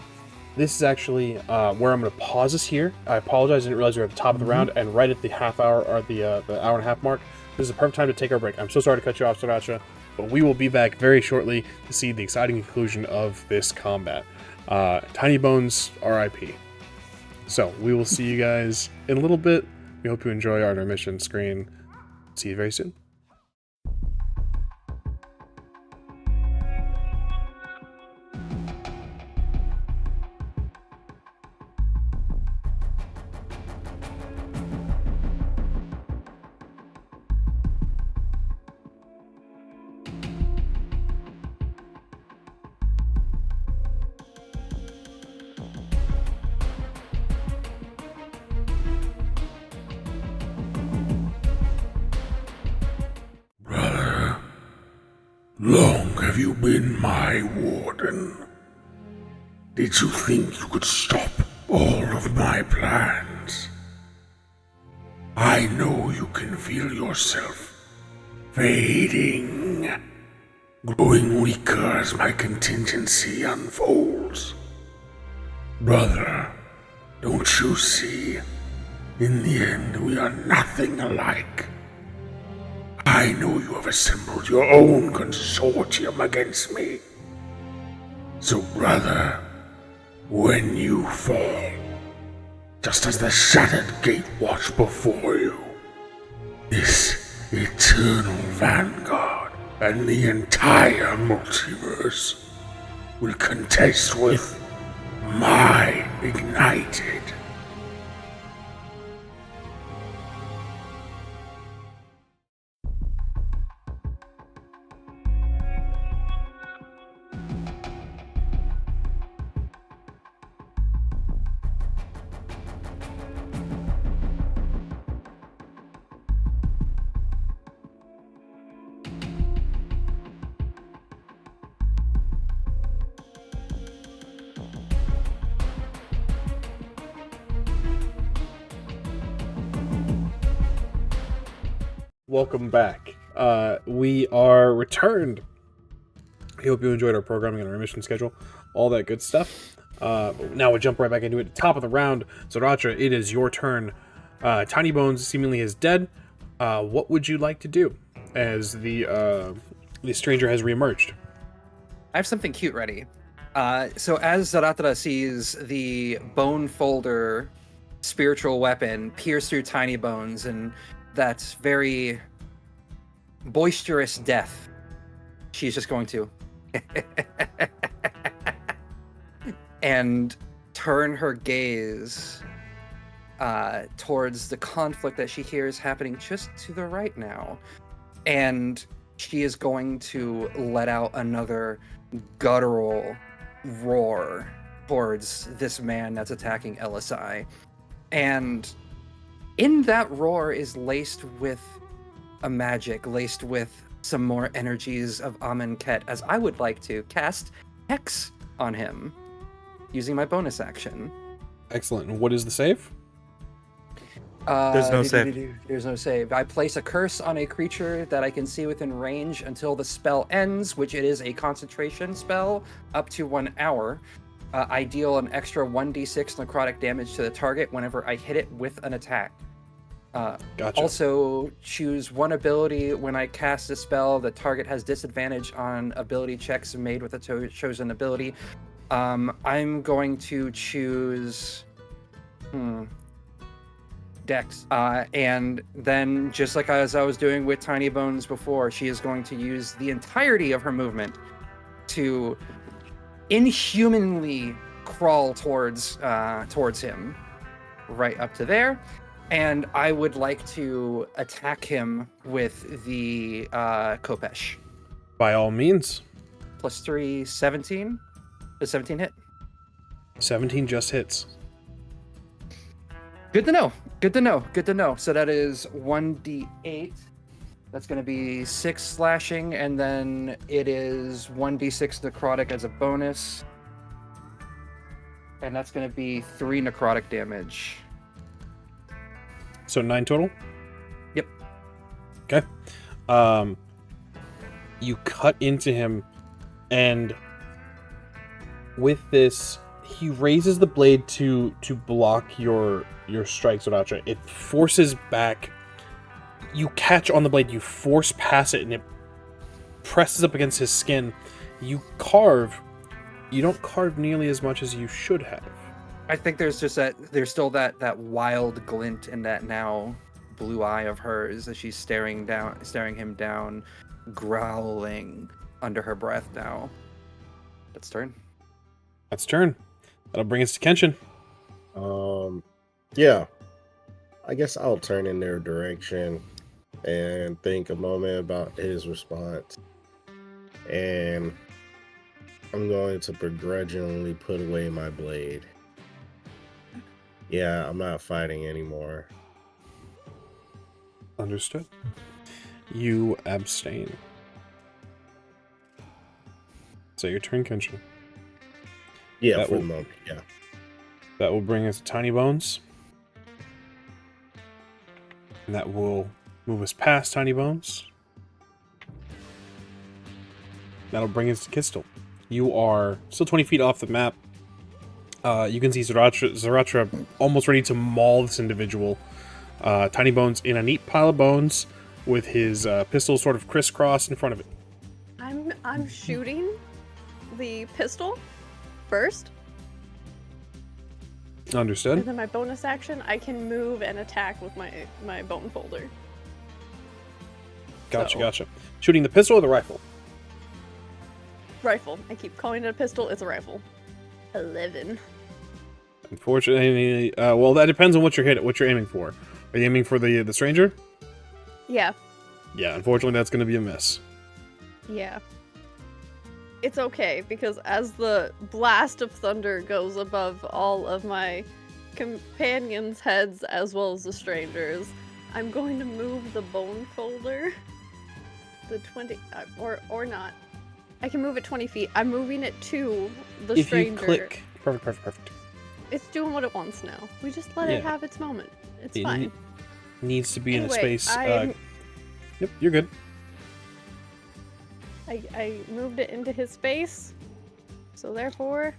This is actually where I'm going to pause this here. I apologize, I didn't realize we were at the top of the round, and right at the half hour, or the hour and a half mark. This is a perfect time to take our break. I'm so sorry to cut you off, Zahratra, but we will be back very shortly to see the exciting conclusion of this combat. Tiny Bones, RIP. So, we will see you guys in a little bit. We hope you enjoy our intermission screen. See you very soon. Long have you been my warden? Did you think you could stop all of my plans? I know you can feel yourself fading, growing weaker as my contingency unfolds. Brother, don't you see? In the end, we are nothing alike. I know you have assembled your own consortium against me. So, brother, when you fall, just as the shattered gate watch before you, this eternal vanguard and the entire multiverse will contest with my ignited. Welcome back. We are returned. I hope you enjoyed our programming and our mission schedule, all that good stuff. Now we'll jump right back into it. Top of the round, Zahratra, it is your turn. Tiny Bones seemingly is dead. What would you like to do as the stranger has reemerged? I have something cute ready. So as Zahratra sees the bone folder spiritual weapon pierce through Tiny Bones and that very boisterous death, she's just going to and turn her gaze towards the conflict that she hears happening just to the right now. And she is going to let out another guttural roar towards this man that's attacking Elosai. And in that roar is laced with a magic, laced with some more energies of Amonkhet, as I would like to cast Hex on him using my bonus action. Excellent. And what is the save? There's no save. There's no save. I place a curse on a creature that I can see within range until the spell ends, which it is a concentration spell, up to 1 hour. I deal an extra 1d6 necrotic damage to the target whenever I hit it with an attack. Gotcha. Also, choose one ability when I cast a spell. The target has disadvantage on ability checks made with a chosen ability. I'm going to choose Dex. And then, just like as I was doing with Tiny Bones before, she is going to use the entirety of her movement to inhumanly crawl towards him, right up to there. And I would like to attack him with the Kopesh. By all means. +3, 17. Does 17 hit? 17 just hits. Good to know. Good to know. Good to know. So that is 1d8. That's going to be 6 slashing, and then it is 1d6 necrotic as a bonus. And that's going to be 3 necrotic damage. So 9 total? Yep. Okay. You cut into him, and with this, he raises the blade to block your strike, Zahratra. It forces back. You catch on the blade, you force past it, and it presses up against his skin. You carve. You don't carve nearly as much as you should have. I think there's still that wild glint in that now blue eye of hers as she's staring him down, growling under her breath now. That's turn. That's turn. That'll bring us to Kenshin. Yeah. I guess I'll turn in their direction and think a moment about his response. And I'm going to begrudgingly put away my blade. Yeah, I'm not fighting anymore. Understood. You abstain. So your turn, Kenshin. Yeah, That for the will- moment. Yeah. That will bring us to Tiny Bones. And that will move us past Tiny Bones. That'll bring us to Qztyl. You are still 20 feet off the map. You can see Zahratra almost ready to maul this individual. Tiny Bones in a neat pile of bones with his pistol sort of crisscrossed in front of it. I'm shooting the pistol first, Understood? and then my bonus action, I can move and attack with my bone folder. Gotcha, So- gotcha. Shooting the pistol or the rifle? Rifle. I keep calling it a pistol. It's a rifle. 11. Unfortunately, well, that depends on what you're aiming for. Are you aiming for the stranger? Yeah. Yeah, unfortunately, that's going to be a miss. Yeah. It's okay, because as the blast of thunder goes above all of my companions' heads as well as the strangers, I'm going to move the bone folder. The 20, or not. I can move it 20 feet. I'm moving it to the If stranger. you click... Perfect. It's doing what it wants now. We just let it Yeah. have its moment. It's It fine. needs to be in a Anyway, space... I'm- Yep, you're good. I moved it into his space, so therefore,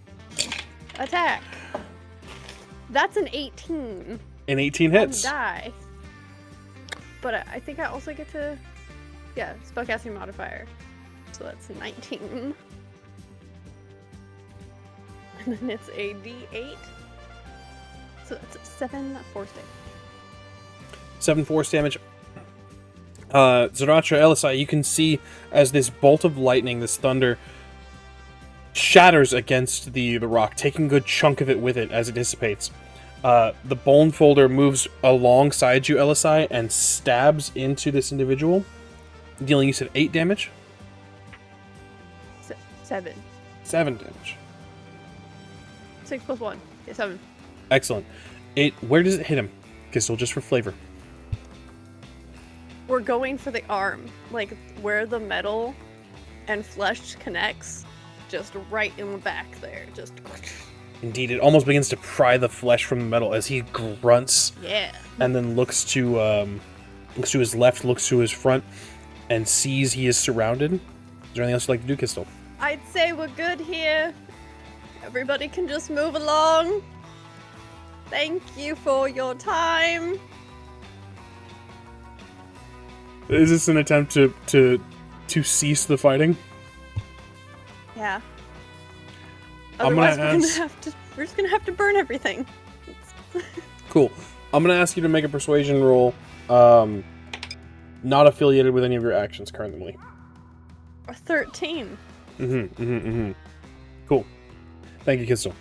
attack. That's an 18 An 18 on hits. die. But I think I also get to, yeah, spellcasting modifier. So that's 19. And then it's a D8. So that's 7 force damage. 7 force damage. Zahratra, Elosai, you can see as this bolt of lightning, this thunder, shatters against the rock, taking a good chunk of it with it as it dissipates. The bone folder moves alongside you, Elosai, and stabs into this individual, dealing, you said, 8 damage? 7. 7 damage. 6 plus 1. Yeah, 7. Excellent. Where does it hit him? Qztyl, just for flavor. We're going for the arm, like where the metal and flesh connects, just right in the back there. Just Indeed, it almost begins to pry the flesh from the metal as he grunts yeah. and then looks to his left, looks to his front, and sees he is surrounded. Is there anything else you'd like to do, Qztyl? I'd say we're good here. Everybody can just move along. Thank you for your time. Is this an attempt to cease the fighting? Yeah. I'm gonna Otherwise, ask- we're just gonna have to burn everything. Cool. I'm gonna ask you to make a persuasion roll, not affiliated with any of your actions currently. Or 13. Cool. Thank you, Qztyl.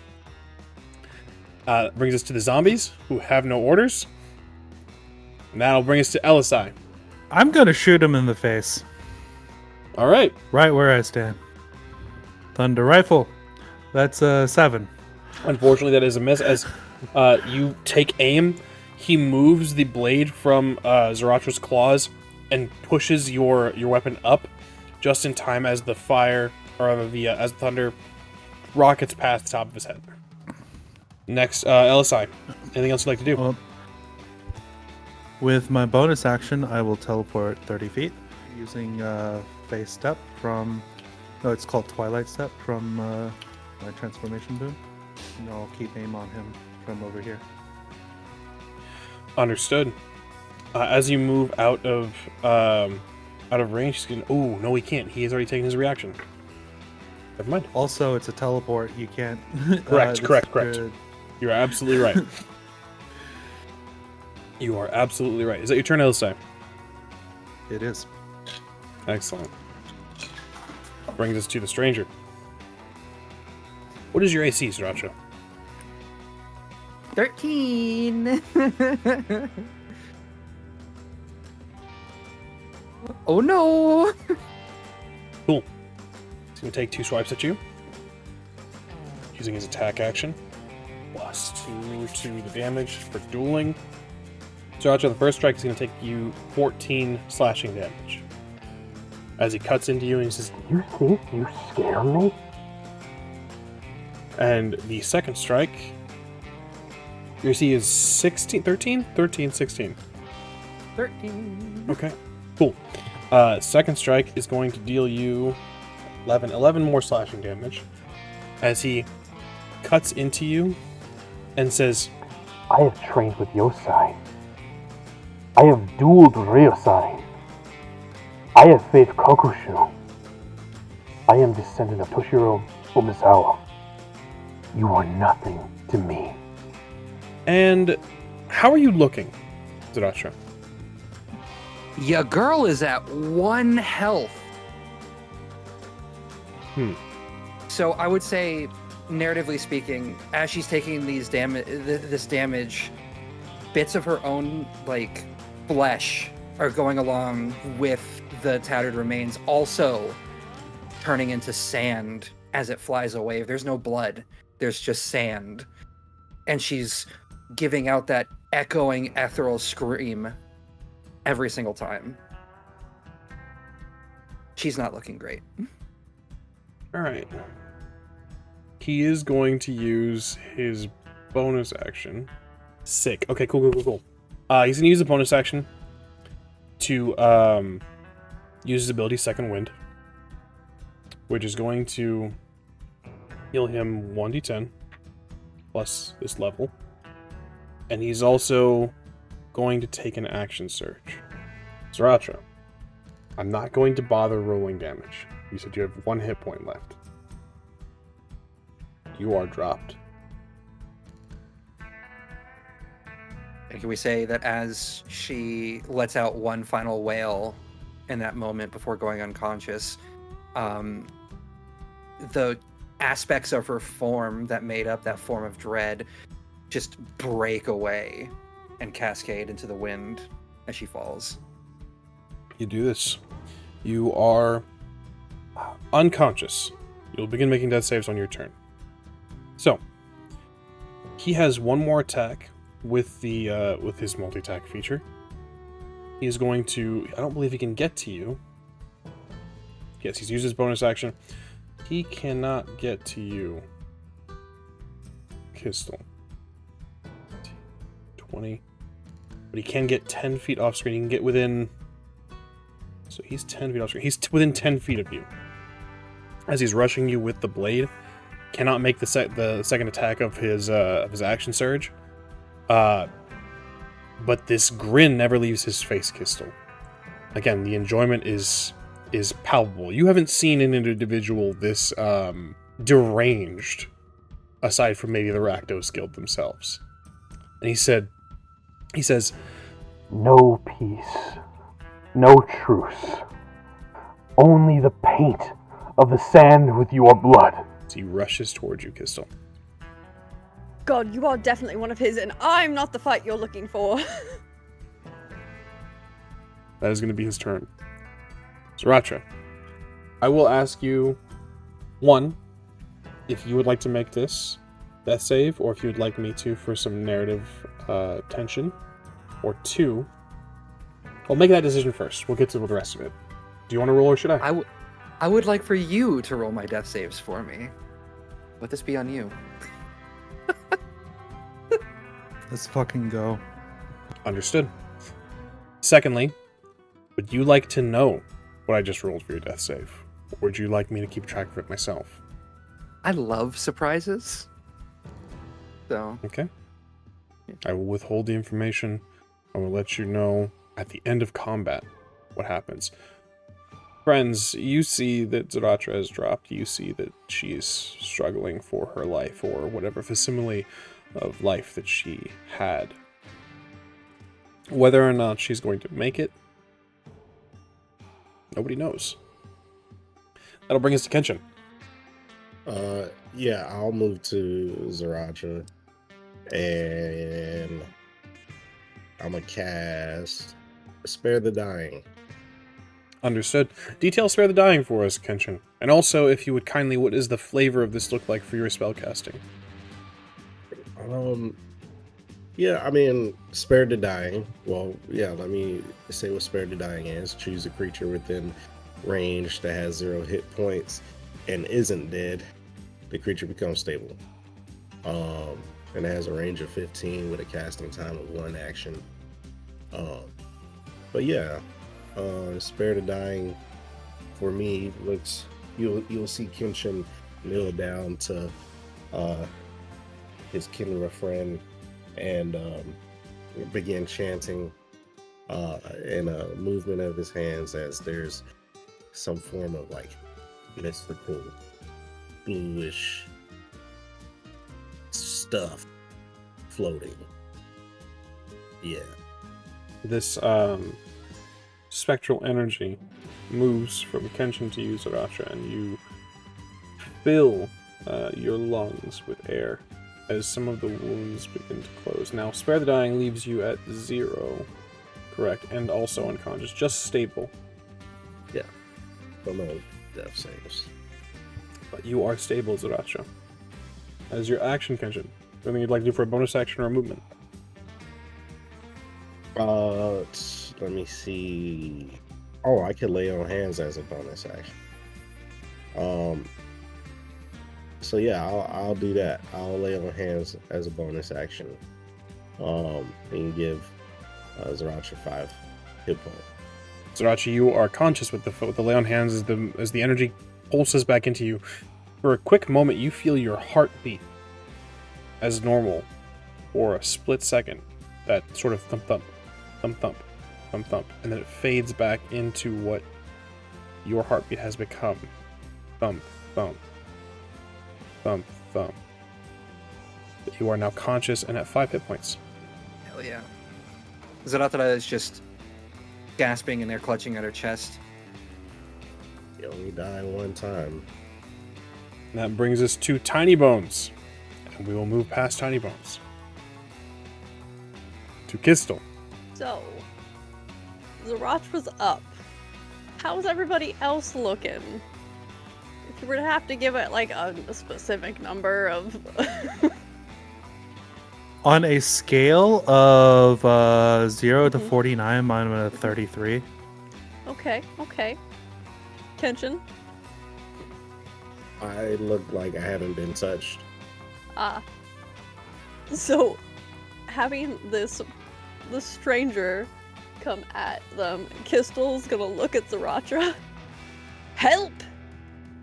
Brings us to the zombies, who have no orders. And that'll bring us to Elosai. I'm gonna shoot him in the face, All right. right where I stand. Thunder rifle. That's 7. Unfortunately, that is a miss. As you take aim, he moves the blade from Zaratra's claws and pushes your weapon up just in time as the fire, or as the thunder rockets past the top of his head. Next, Elosai. Anything else you'd like to do? Well, with my bonus action, I will teleport 30 feet using phase step from. No, it's called Twilight Step from my transformation boon. And I'll keep aim on him from over here. Understood. As you move out of range, he's gonna. Oh no, he can't. He has already taken his reaction. Never mind. Also, it's a teleport. You can't. Correct, this correct. could- You're absolutely right. You are absolutely right. Is that your turn, Elosai? It is. Excellent. Brings us to the stranger. What is your AC, Zahratra? 13. Oh no! Cool. He's going to take 2 swipes at you. Using his attack action. +2 to the damage for dueling. Zahratra, the first strike is going to take you 14 slashing damage. As he cuts into you and he says, You think you scare me? And the second strike, your AC is 16, 13? 13, 16. 13. Okay, cool. Second strike is going to deal you 11 more slashing damage as he cuts into you and says, I have trained with Yosai. I have dueled Ryosai. I have faced Kokushu. I am descendant of Toshiro Umezawa. You are nothing to me. and how are you looking, Zahratra? Ya girl is at 1 health. So I would say, narratively speaking, as she's taking these this damage, bits of her own like flesh are going along with the tattered remains, also turning into sand as it flies away. There's no blood, there's just sand, and she's giving out that echoing ethereal scream every single time. She's not looking great. Alright. He is going to use his bonus action. Sick. Okay, cool. He's going to use a bonus action to use his ability Second Wind, which is going to heal him 1d10 plus this level. And he's also going to take an action surge. Zahratra, I'm not going to bother rolling damage. You said you have 1 hit point left. You are dropped. And can we say that as she lets out one final wail in that moment before going unconscious, the aspects of her form that made up that form of dread just break away and cascade into the wind as she falls. You do this. You are unconscious. You'll begin making death saves on your turn. So, he has one more attack with the with his multi-attack feature. He's going to... I don't believe he can get to you. Yes, he's used his bonus action. He cannot get to you. Qztyl. 20. But he can get 10 feet off screen. He can get within... So he's 10 feet off screen. He's within 10 feet of you. As he's rushing you with the blade. Cannot make the second attack of his action surge. But this grin never leaves his face, Qztyl. Again, the enjoyment is palpable. You haven't seen an individual this deranged, aside from maybe the Rakdos Guild themselves. And he says, No peace, no truce. Only the paint of the sand with your blood. As he rushes towards you, Qztyl. God, you are definitely one of his, and I'm not the fight you're looking for. That is going to be his turn. Zahratra, I will ask you, 1, if you would like to make this death save, or if you would like me to for some narrative tension, or 2, well, make that decision first. We'll get to the rest of it. Do you want to roll, or should I? I would like for you to roll my death saves for me. Let this be on you. Let's fucking go. Understood. Secondly, would you like to know what I just rolled for your death save? Or would you like me to keep track of it myself? I love surprises. So, Okay. I will withhold the information. I will let you know at the end of combat what happens. Friends, you see that Zahratra has dropped. You see that she is struggling for her life, or whatever facsimile of life that she had. Whether or not she's going to make it, nobody knows. That'll bring us to Kenshin. Yeah, I'll move to Zahratra, and I'm gonna cast Spare the Dying. Understood. Detail Spare the Dying for us, Kenshin. And also, if you would kindly, what does the flavor of this look like for your spellcasting? Yeah, I mean, Spare the Dying. Well, yeah, let me say what Spare the Dying is. Choose a creature within range that has 0 hit points and isn't dead. the creature becomes stable. And it has a range of 15 with a casting time of 1 action. But yeah, Spare the Dying for me looks, you'll see Kenshin kneel down to his Khenra friend and begin chanting in a movement of his hands as there's some form of like mystical bluish stuff floating. Yeah. This spectral energy moves from Kenshin to you, Zahratra, and you fill your lungs with air as some of the wounds begin to close. Now, Spare the Dying leaves you at 0, correct, and also unconscious, just stable. Yeah. Don't know death saves. But you are stable, Zahratra. As your action, Kenshin, anything you'd like to do for a bonus action or a movement? Let me see. Oh, I could lay on hands as a bonus action. So yeah, I'll do that. I'll lay on hands as a bonus action. And give Zahratra 5 hit points. Zahratra, you are conscious with the lay on hands as the energy pulses back into you. For a quick moment, you feel your heart beat as normal for a split second. That sort of thump thump, thump thump, thump thump, and then it fades back into what your heartbeat has become. Thump thump, thump thump. But you are now conscious and at 5 hit points. Hell yeah. Zahratra is just gasping and they're clutching at her chest. You only die one time. And that brings us to Tiny Bones. And we will move past Tiny Bones to Qztyl. So, Zahratra's up. How's everybody else looking? If you were to have to give it like a specific number of... On a scale of 0 to 49, I'm at 33. Okay. Kenshin? I look like I haven't been touched. So, having the stranger come at them, Qztyl's gonna look at Zahratra. Help!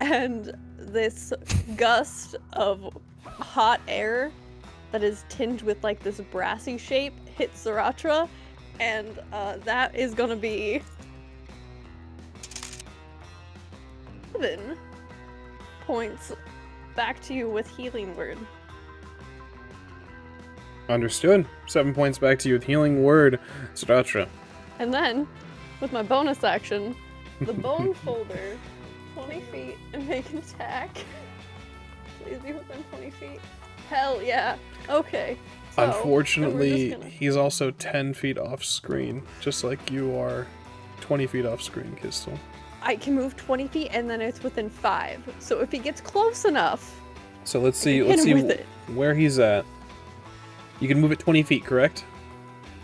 And this gust of hot air that is tinged with like this brassy shape hits Zahratra, and that is gonna be 7 points back to you with Healing Word. Understood. 7 points back to you with Healing Word, Zahratra. And then, with my bonus action, the Bone Folder, 20 feet, and make an attack. Please be within 20 feet. Hell yeah. Okay. So, Unfortunately, then we're just he's also 10 feet off screen, just like you are 20 feet off screen, Qztyl. I can move 20 feet and then it's within 5. So if he gets close enough, So let's see hit him with it. where he's at. You can move it 20 feet, correct?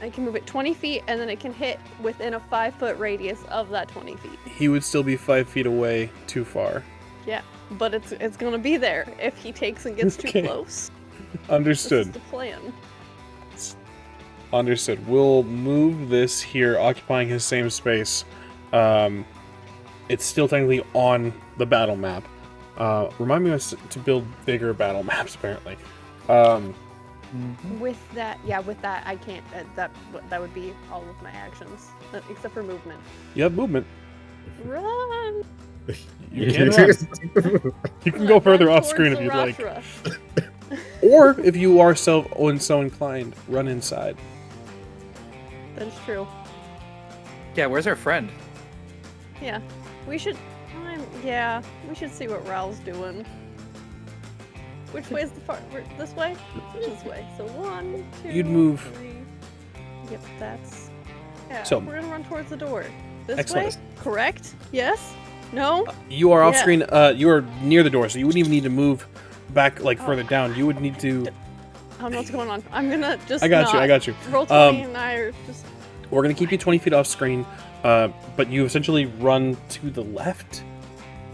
I can move it 20 feet and then it can hit within a 5-foot radius of that 20 feet. He would still be 5 feet away too far. Yeah, but it's gonna be there if he takes and gets too Okay. close. Understood. This is the plan. Understood. We'll move this here, occupying his same space. It's still technically on the battle map. Remind me to build bigger battle maps, apparently. With that, I can't. That would be all of my actions, except for movement. You have movement. Run! You can run. You can go further off screen if you'd like. Zahratra. Or, if you are so inclined, run inside. That's true. Yeah, where's our friend? Yeah, we should. We should see what Raul's doing. Which way is the far? This way? This way. So 1, 2. You'd move. 3. Yep, that's. Yeah. So- we're gonna run towards the door. This Excellent. way? Correct? Yes? No? You are off Yeah. screen. You are near the door, so you wouldn't even need to move back further down. You would need to. I don't know what's going on. I'm gonna just. I got you. Roll 20 and I are just. We're gonna keep you 20 feet off screen, but you essentially run to the left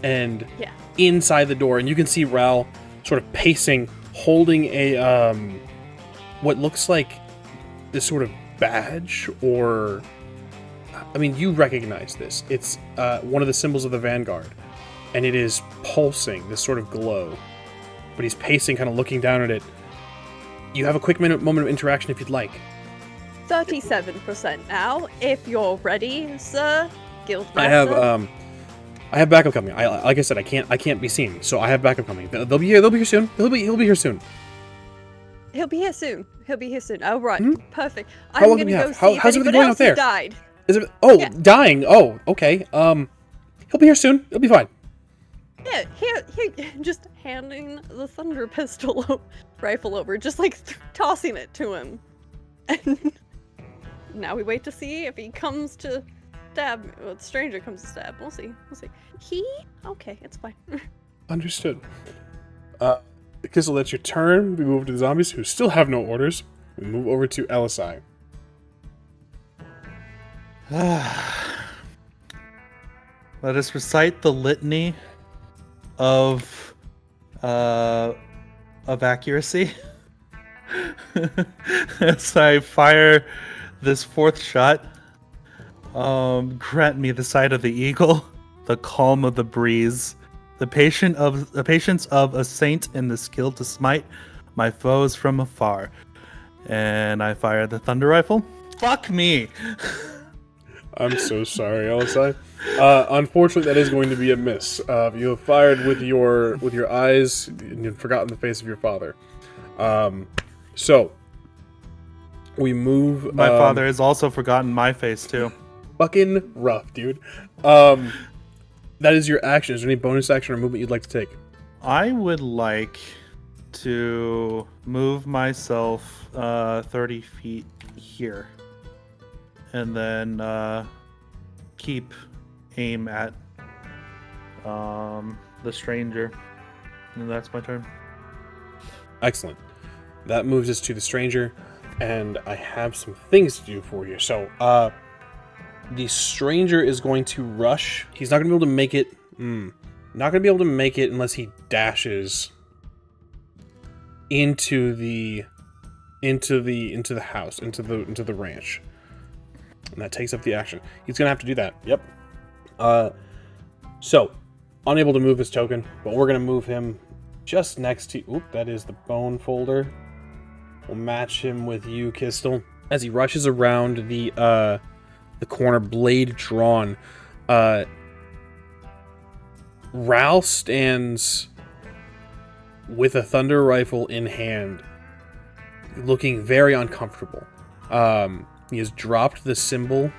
and Yeah. inside the door, and you can see Ral sort of pacing, holding a what looks like this sort of badge, or I mean, you recognize this. It's one of the symbols of the Vanguard, and it is pulsing, this sort of glow. But he's pacing, kind of looking down at it. You have a quick moment of interaction if you'd like. 37% now, if you're ready, sir. Guildmaster. I have backup coming. Like I said, I can't be seen, so I have backup coming. They'll be here. They'll be here soon. He'll be here soon. He'll be here soon. Oh, right. Perfect. How long I'm do we gonna go have? see How's if everything anybody going out else there? has died. Is it? Oh, Yeah. dying. Oh, okay. He'll be here soon. He'll be fine. Yeah, here, just handing the thunder pistol rifle over, just like tossing it to him. And now we wait to see if he comes to stab. Well, the stranger comes to stab. We'll see. Okay, it's fine. Understood. Qztyl, that's your turn. We move to the zombies who still have no orders. We move over to Elosai. Let us recite the litany of accuracy. As I fire this fourth shot, grant me the sight of the eagle, the calm of the breeze, the patience of a saint, and the skill to smite my foes from afar. And I fire the thunder rifle. Fuck me. I'm so sorry, Elosai. Unfortunately, that is going to be a miss. You have fired with your eyes, and you've forgotten the face of your father. So we move. My father has also forgotten my face too. Fucking rough, dude. That is your action. Is there any bonus action or movement you'd like to take? I would like to move myself 30 feet here. And then keep aim at the stranger. And that's my turn. Excellent. That moves us to the stranger, and I have some things to do for you. So, the stranger is going to rush. He's not going to be able to make it. Not going to be able to make it unless he dashes into the house, into the ranch. And that takes up the action. He's going to have to do that. Yep. So, unable to move his token, but we're going to move him just next to... Oop, that is the bone folder. We'll match him with you, Qztyl. As he rushes around the corner, blade drawn, Ral stands with a thunder rifle in hand, looking very uncomfortable. He has dropped the symbol.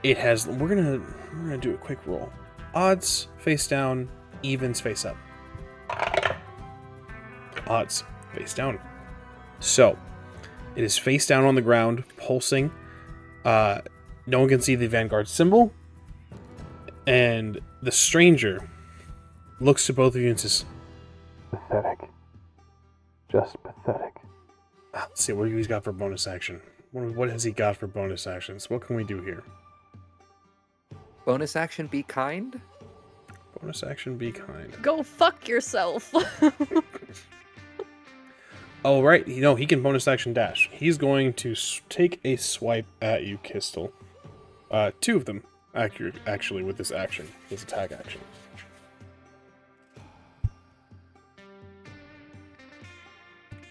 It has. We're gonna do a quick roll. Odds face down, evens face up. Odds face down. So it is face down on the ground, pulsing. No one can see the Vanguard symbol, and the stranger looks to both of you and says, Pathetic. Just pathetic. let's see what he's got for bonus action. What has he got for bonus actions? What can we do here? Bonus action, be kind. Bonus action, be kind. Go fuck yourself. Oh, right. He can bonus action dash. He's going to take a swipe at you, Qztyl. Two of them, actually, with this action. This attack action.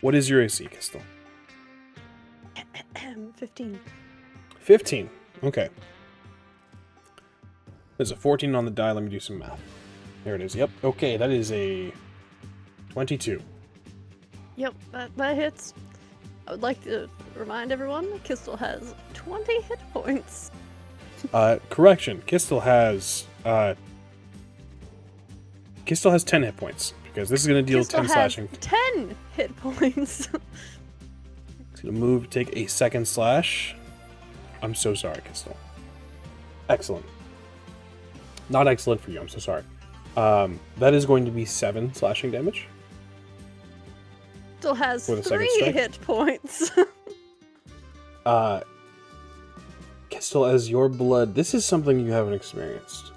What is your AC, Qztyl? 15. 15. Okay. There's a 14 on the die. Let me do some math. There it is. Yep. Okay, that is a 22. Yep, that hits. I would like to remind everyone that Qztyl has 20 hit points. Correction. Qztyl has 10 hit points because this is going to deal Qztyl 10 has slashing. 10 hit points. He's going to move, take a second slash. I'm so sorry, Qztyl. Excellent. Not excellent for you. I'm so sorry. That is going to be 7 slashing damage. Still has For the second 3 strike? hit points. Qztyl, as your blood, this is something you haven't experienced.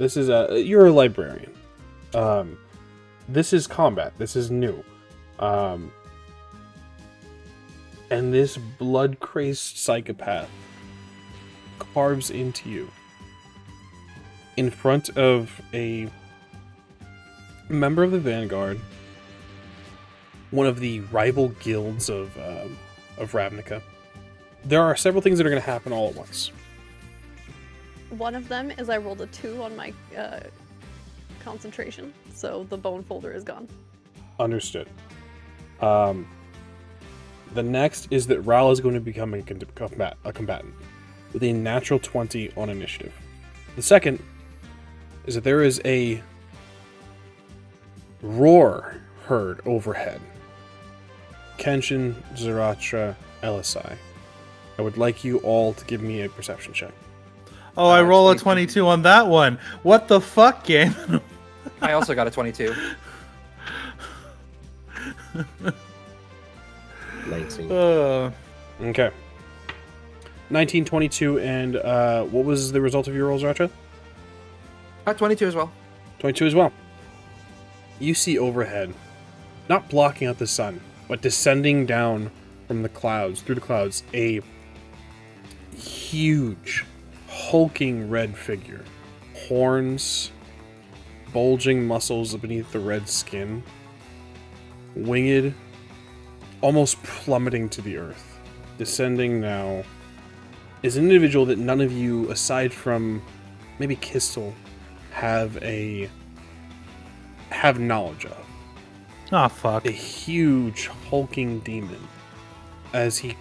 This is you're a librarian. This is combat. This is new. And this blood-crazed psychopath carves into you in front of a member of the Vanguard, one of the rival guilds of Ravnica. There are several things that are going to happen all at once. One of them is I rolled a 2 on my concentration, so the bone folder is gone. Understood. The next is that Ral is going to become a combatant with a natural 20 on initiative. The second is that there is a roar heard overhead. Kenshin, Zahratra, Elosai. I would like you all to give me a perception check. Oh, I roll a 22 on that one. What the fuck, game? I also got a 22. 19. Okay. 19, 22, and what was the result of your rolls, Zahratra? 22 as well. 22 as well. You see overhead, not blocking out the sun, but descending down from the clouds, through the clouds, a huge, hulking red figure. Horns, bulging muscles beneath the red skin, winged, almost plummeting to the earth. Descending now is an individual that none of you, aside from maybe Qztyl, have knowledge of. Oh, fuck. A huge, hulking demon. As he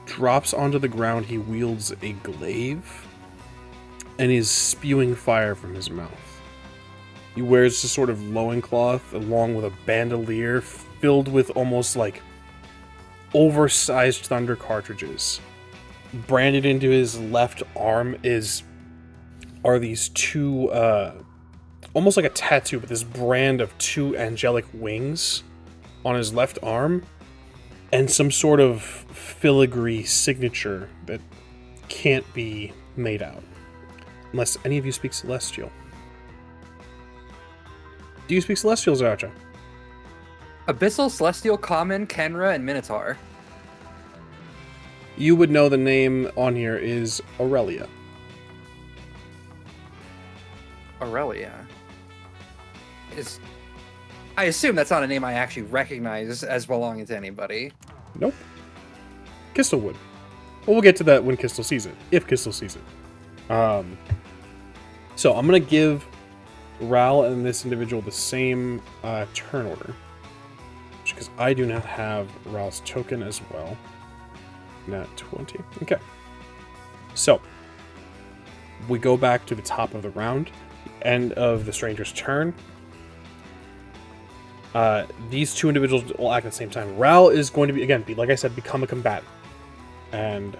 drops onto the ground, he wields a glaive and is spewing fire from his mouth. He wears a sort of loincloth along with a bandolier filled with almost like oversized thunder cartridges. Branded into his left arm are these two, almost like a tattoo, but this brand of two angelic wings on his left arm, and some sort of filigree signature that can't be made out. Unless any of you speak Celestial. Do you speak Celestial, Zahratra? Abyssal, Celestial, Common, Khenra, and Minotaur. You would know the name on here is Aurelia. Aurelia. I assume that's not a name I actually recognize as belonging to anybody. Nope. Qztyl would. Well, we'll get to that when Qztyl sees it. If Qztyl sees it. So I'm going to give Ral and this individual the same turn order. Because I do not have Ral's token as well. Nat 20. Okay. So, we go back to the top of the round. End of the stranger's turn. These two individuals will act at the same time. Ral is going to be, again, like I said, become a combatant. And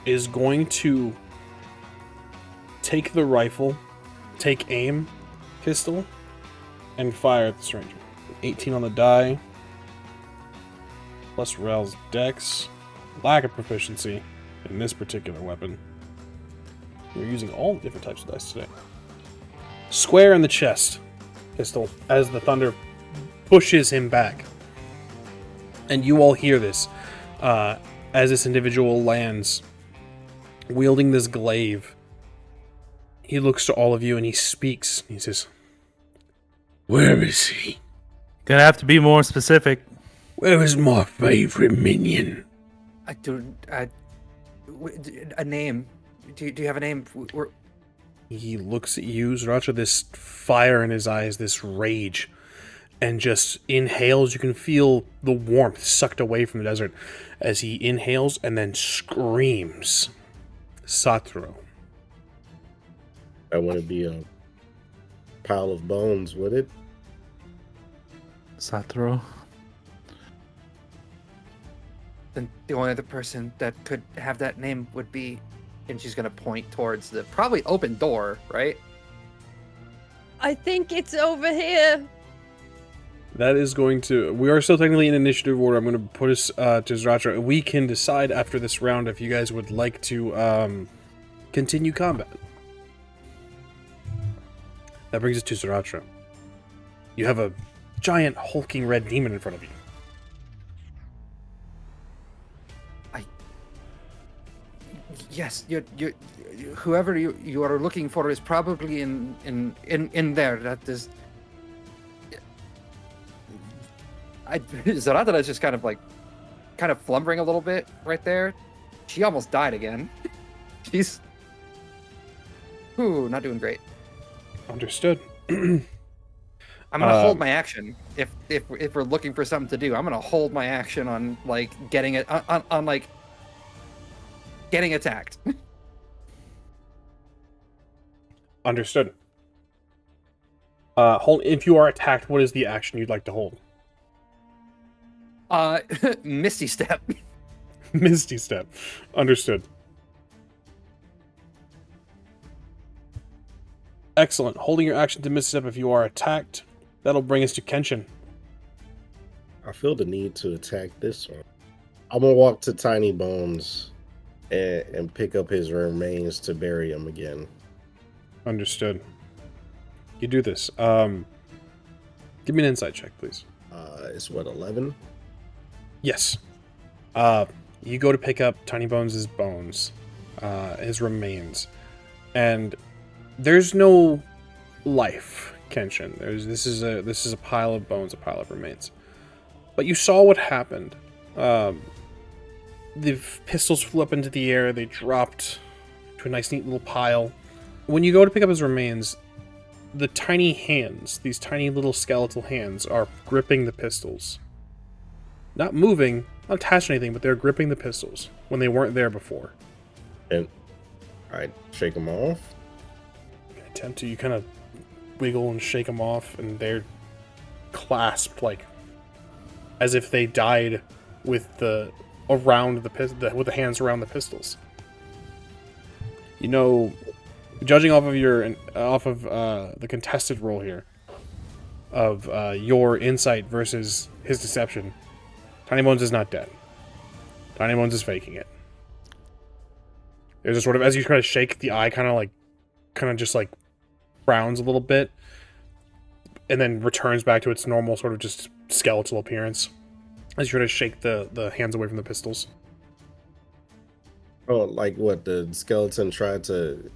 is going to take the rifle, take aim, pistol, and fire at the stranger. 18 on the die. Plus Ral's dex. Lack of proficiency in this particular weapon. You're using all different types of dice today. Square in the chest, Qztyl, as the thunder pushes him back. And you all hear this as this individual lands, wielding this glaive. He looks to all of you and he speaks. He says, Where is he? Gonna have to be more specific. Where is my favorite minion? A name. Do you have a name? He looks at you, Zahratra, this fire in his eyes, this rage, and just inhales. You can feel the warmth sucked away from the desert as he inhales and then screams. Satoru. I want to be a pile of bones, would it? Satoru. Then the only other person that could have that name would be, and she's gonna point towards the probably open door, right? I think it's over here. That is going to... We are still technically in initiative order. I'm going to put us to Zahratra. We can decide after this round if you guys would like to continue combat. That brings us to Zahratra. You have a giant hulking red demon in front of you. Yes, whoever you are looking for is probably in there. That is. Zahratra is just kind of flumbering a little bit right there. She almost died again. She's not doing great. Understood. I'm gonna hold my action if we're looking for something to do. I'm gonna hold my action on like getting it on like getting attacked. Understood. If you are attacked, what is the action you'd like to hold? Misty Step. Misty Step. Understood. Excellent. Holding your action to Misty Step if you are attacked. That'll bring us to Kenshin. I feel the need to attack this one. I'm gonna walk to Tiny Bones and pick up his remains to bury him again. Understood. You do this. Give me an insight check, please. It's what, 11? Yes. You go to pick up Tiny Bones' bones, his remains, and there's no life, Kenshin. This is a pile of bones, a pile of remains. But you saw what happened. The pistols flew up into the air. They dropped to a nice, neat little pile. When you go to pick up his remains, the tiny hands, these tiny little skeletal hands, are gripping the pistols. Not moving, not attached to anything, but they're gripping the pistols when they weren't there before. And I shake them off. You attempt to, you kind of wiggle and shake them off, and they're clasped like as if they died with the hands around the pistols. You know, judging off of the contested roll here of your insight versus his deception, Tiny Bones is not dead. Tiny Bones is faking it. There's a sort of, as you try to shake, the eye kind of just frowns a little bit, and then returns back to its normal sort of just skeletal appearance as you try to shake the hands away from the pistols. Oh, like what? The skeleton tried to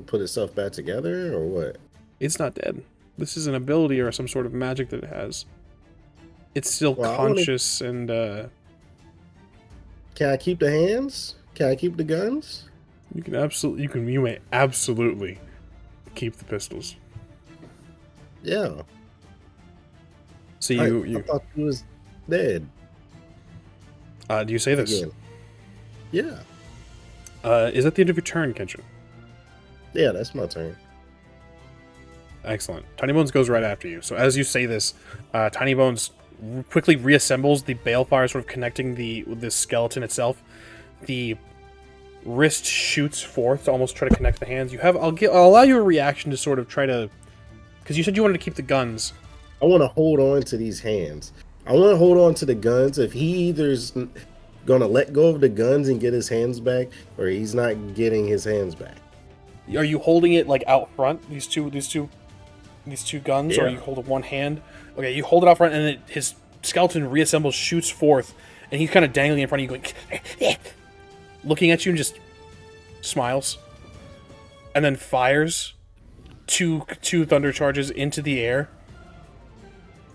put itself back together, or what? It's not dead. This is an ability or some sort of magic that it has. It's still Well, conscious and Can I keep the hands? Can I keep the guns? you may absolutely keep the pistols. Yeah. So I thought he was dead. do you say this? Again. Yeah. Is that the end of your turn, Kenshin? Yeah, that's my turn. Excellent. Tiny Bones goes right after you. So as you say this, Tiny Bones quickly reassembles the balefire, sort of connecting the skeleton itself. The wrist shoots forth to almost try to connect the hands. I'll allow you a reaction to sort of try to, because you said you wanted to keep the guns. I want to hold on to these hands. I want to hold on to the guns. If he either's gonna let go of the guns and get his hands back, or he's not getting his hands back. Are you holding it like out front? These two guns, Yeah. or are you holding one hand? Okay, you hold it out front, and his skeleton reassembles, shoots forth, and he's kind of dangling in front of you, going, looking at you, and just smiles, and then fires two thunder charges into the air.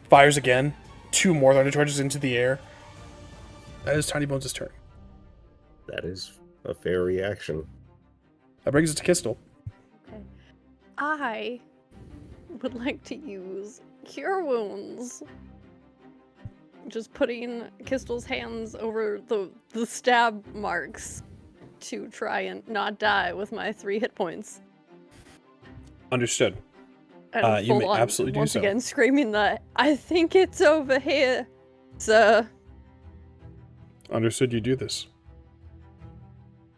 Fires again, 2 more thunder charges into the air. That is Tiny Bones' turn. That is a fair reaction. That brings us to Qztyl. Okay. I would like to use Cure Wounds. Just putting Qztyl's hands over the stab marks to try and not die with my 3 hit points. Understood. And You may full on, absolutely do once so. again screaming that, I think it's over here, sir. Understood, you do this.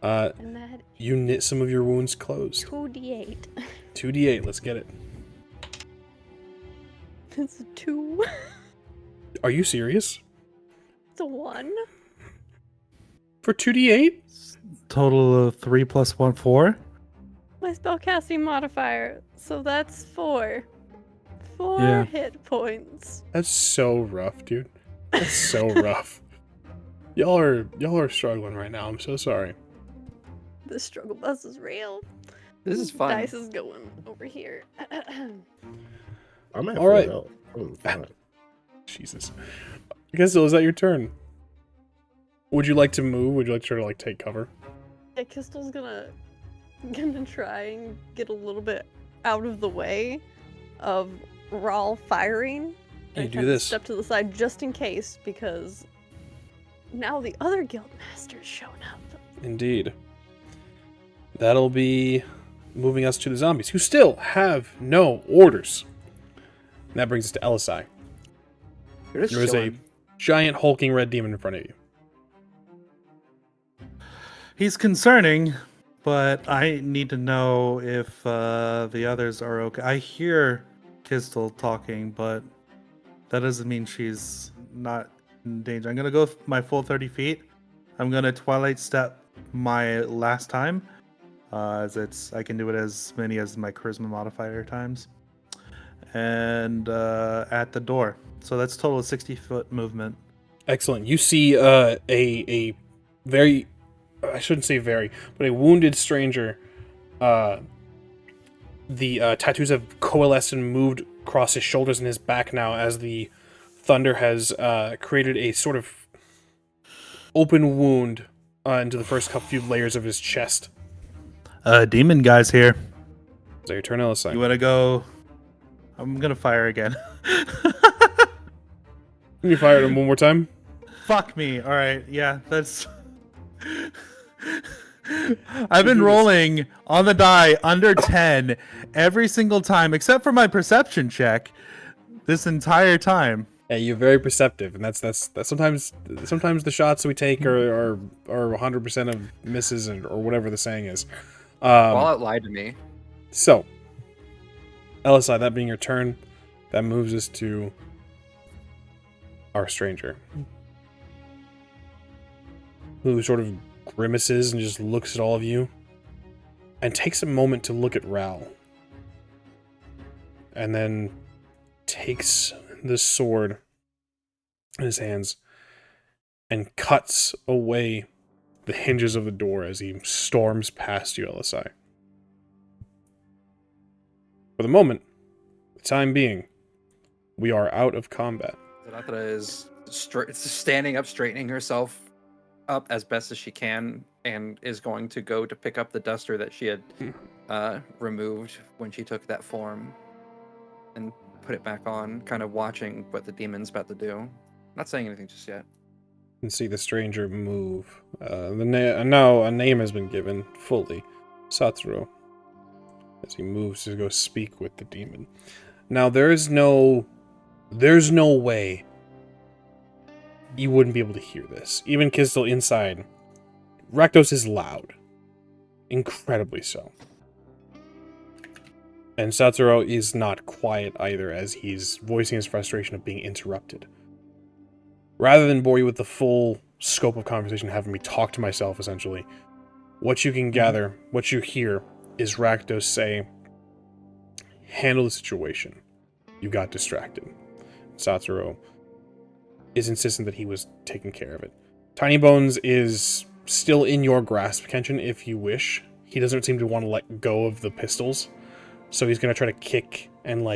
And that You knit some of your wounds closed. 2d8. 2d8, let's get it. It's a 2. Are you serious? It's a 1. For 2d8? Total of 3 plus 1, 4. I my spellcasting modifier, so that's 4. 4 Yeah. hit points. That's so rough, dude. That's so rough. Y'all are struggling right now. I'm so sorry. The struggle bus is real. This is fun. Dice is going over here. I'm at All full right. health. I'm fine. Jesus. Qztyl, is that your turn? Would you like to move? Would you like to try to take cover? Yeah, Qztyl's gonna try and get a little bit out of the way of Rawl firing. You And do kind of this. Step to the side just in case, because now the other guild master's shown up. Indeed. That'll be moving us to the zombies, who still have no orders. And that brings us to Elosai. You're just There is a chilling. giant hulking red demon in front of you. He's concerning, but I need to know if the others are okay. I hear Qztyl talking, but that doesn't mean she's not in danger. I'm gonna go my full 30 feet. I'm gonna Twilight Step my last time, as I can do it as many as my Charisma modifier times, and at the door. So that's total 60-foot movement. Excellent. You see a very, I shouldn't say very, but a wounded stranger. The tattoos have coalesced and moved across his shoulders and his back now as the thunder has created a sort of open wound into the first few layers of his chest. Demon guy's here. Is that your turn, Elosai? You wanna go? I'm gonna fire again. Can you fire at him one more time? Fuck me. All right. Yeah, that's. I've been rolling on the die under 10 every single time, except for my perception check, this entire time. Yeah, you're very perceptive, and that's sometimes the shots we take are 100% of misses or whatever the saying is. Fallout lied to me. So, Elosai, that being your turn, that moves us to our stranger, who sort of grimaces and just looks at all of you, and takes a moment to look at Ral, and then takes the sword in his hands and cuts away the hinges of the door as he storms past you, Elosai. For the moment, the time being, we are out of combat. Zahratra is standing up, straightening herself up as best as she can, and is going to go to pick up the duster that she had removed when she took that form and put it back on, kind of watching what the demon's about to do. Not saying anything just yet. You can see the stranger move. Now a name has been given fully. Satoru. As he moves to go speak with the demon. Now there's no way you wouldn't be able to hear this. Even Qztyl inside. Rakdos is loud. Incredibly so. And Satoru is not quiet either, as he's voicing his frustration of being interrupted. Rather than bore you with the full scope of conversation, having me talk to myself, essentially, what you can gather, what you hear, is Rakdos say, handle the situation. You got distracted. Satoru is insistent that he was taking care of it. Tiny Bones is still in your grasp, Kenshin, if you wish. He doesn't seem to want to let go of the pistols, so he's going to try to kick and,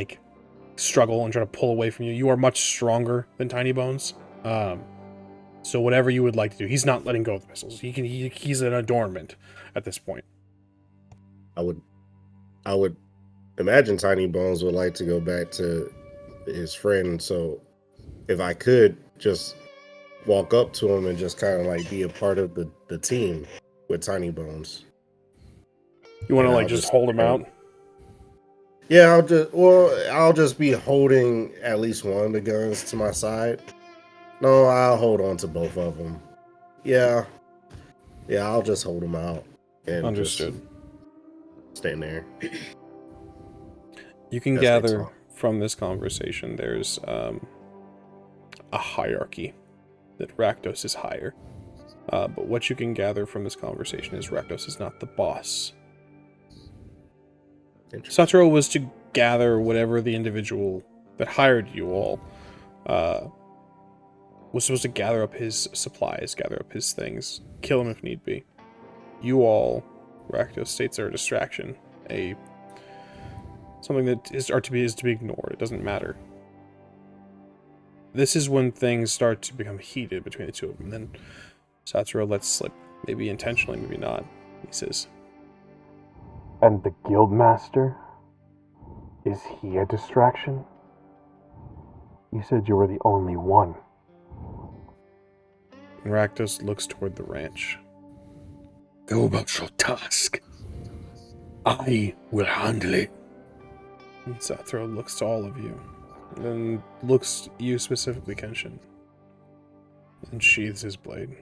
struggle and try to pull away from you. You are much stronger than Tiny Bones, so whatever you would like to do. He's not letting go of the pistols. He's an adornment at this point. I would imagine Tiny Bones would like to go back to his friend, so if I could just walk up to him and just kind of be a part of the team with Tiny Bones. You want And to I'll just hold him out? Yeah, I'll just be holding at least one of the guns to my side. No, I'll hold on to both of them. Yeah, I'll just hold them out and Understood. Just stand there. You can As they gather talk. from this conversation there's a hierarchy, that Rakdos is higher. But what you can gather from this conversation is Rakdos is not the boss. Interesting. Satoru was to gather whatever the individual that hired you all was supposed to gather up his supplies, gather up his things, kill him if need be. You all, Rakdos states, are a distraction, something that is to be ignored. It doesn't matter. This is when things start to become heated between the two of them. Then Satoru lets slip, maybe intentionally, maybe not. He says, And the Guildmaster? Is he a distraction? You said you were the only one. and Rakdos looks toward the ranch. Go about your task. I will handle it. And Satoru looks to all of you, and then looks you specifically, Kenshin, and sheathes his blade.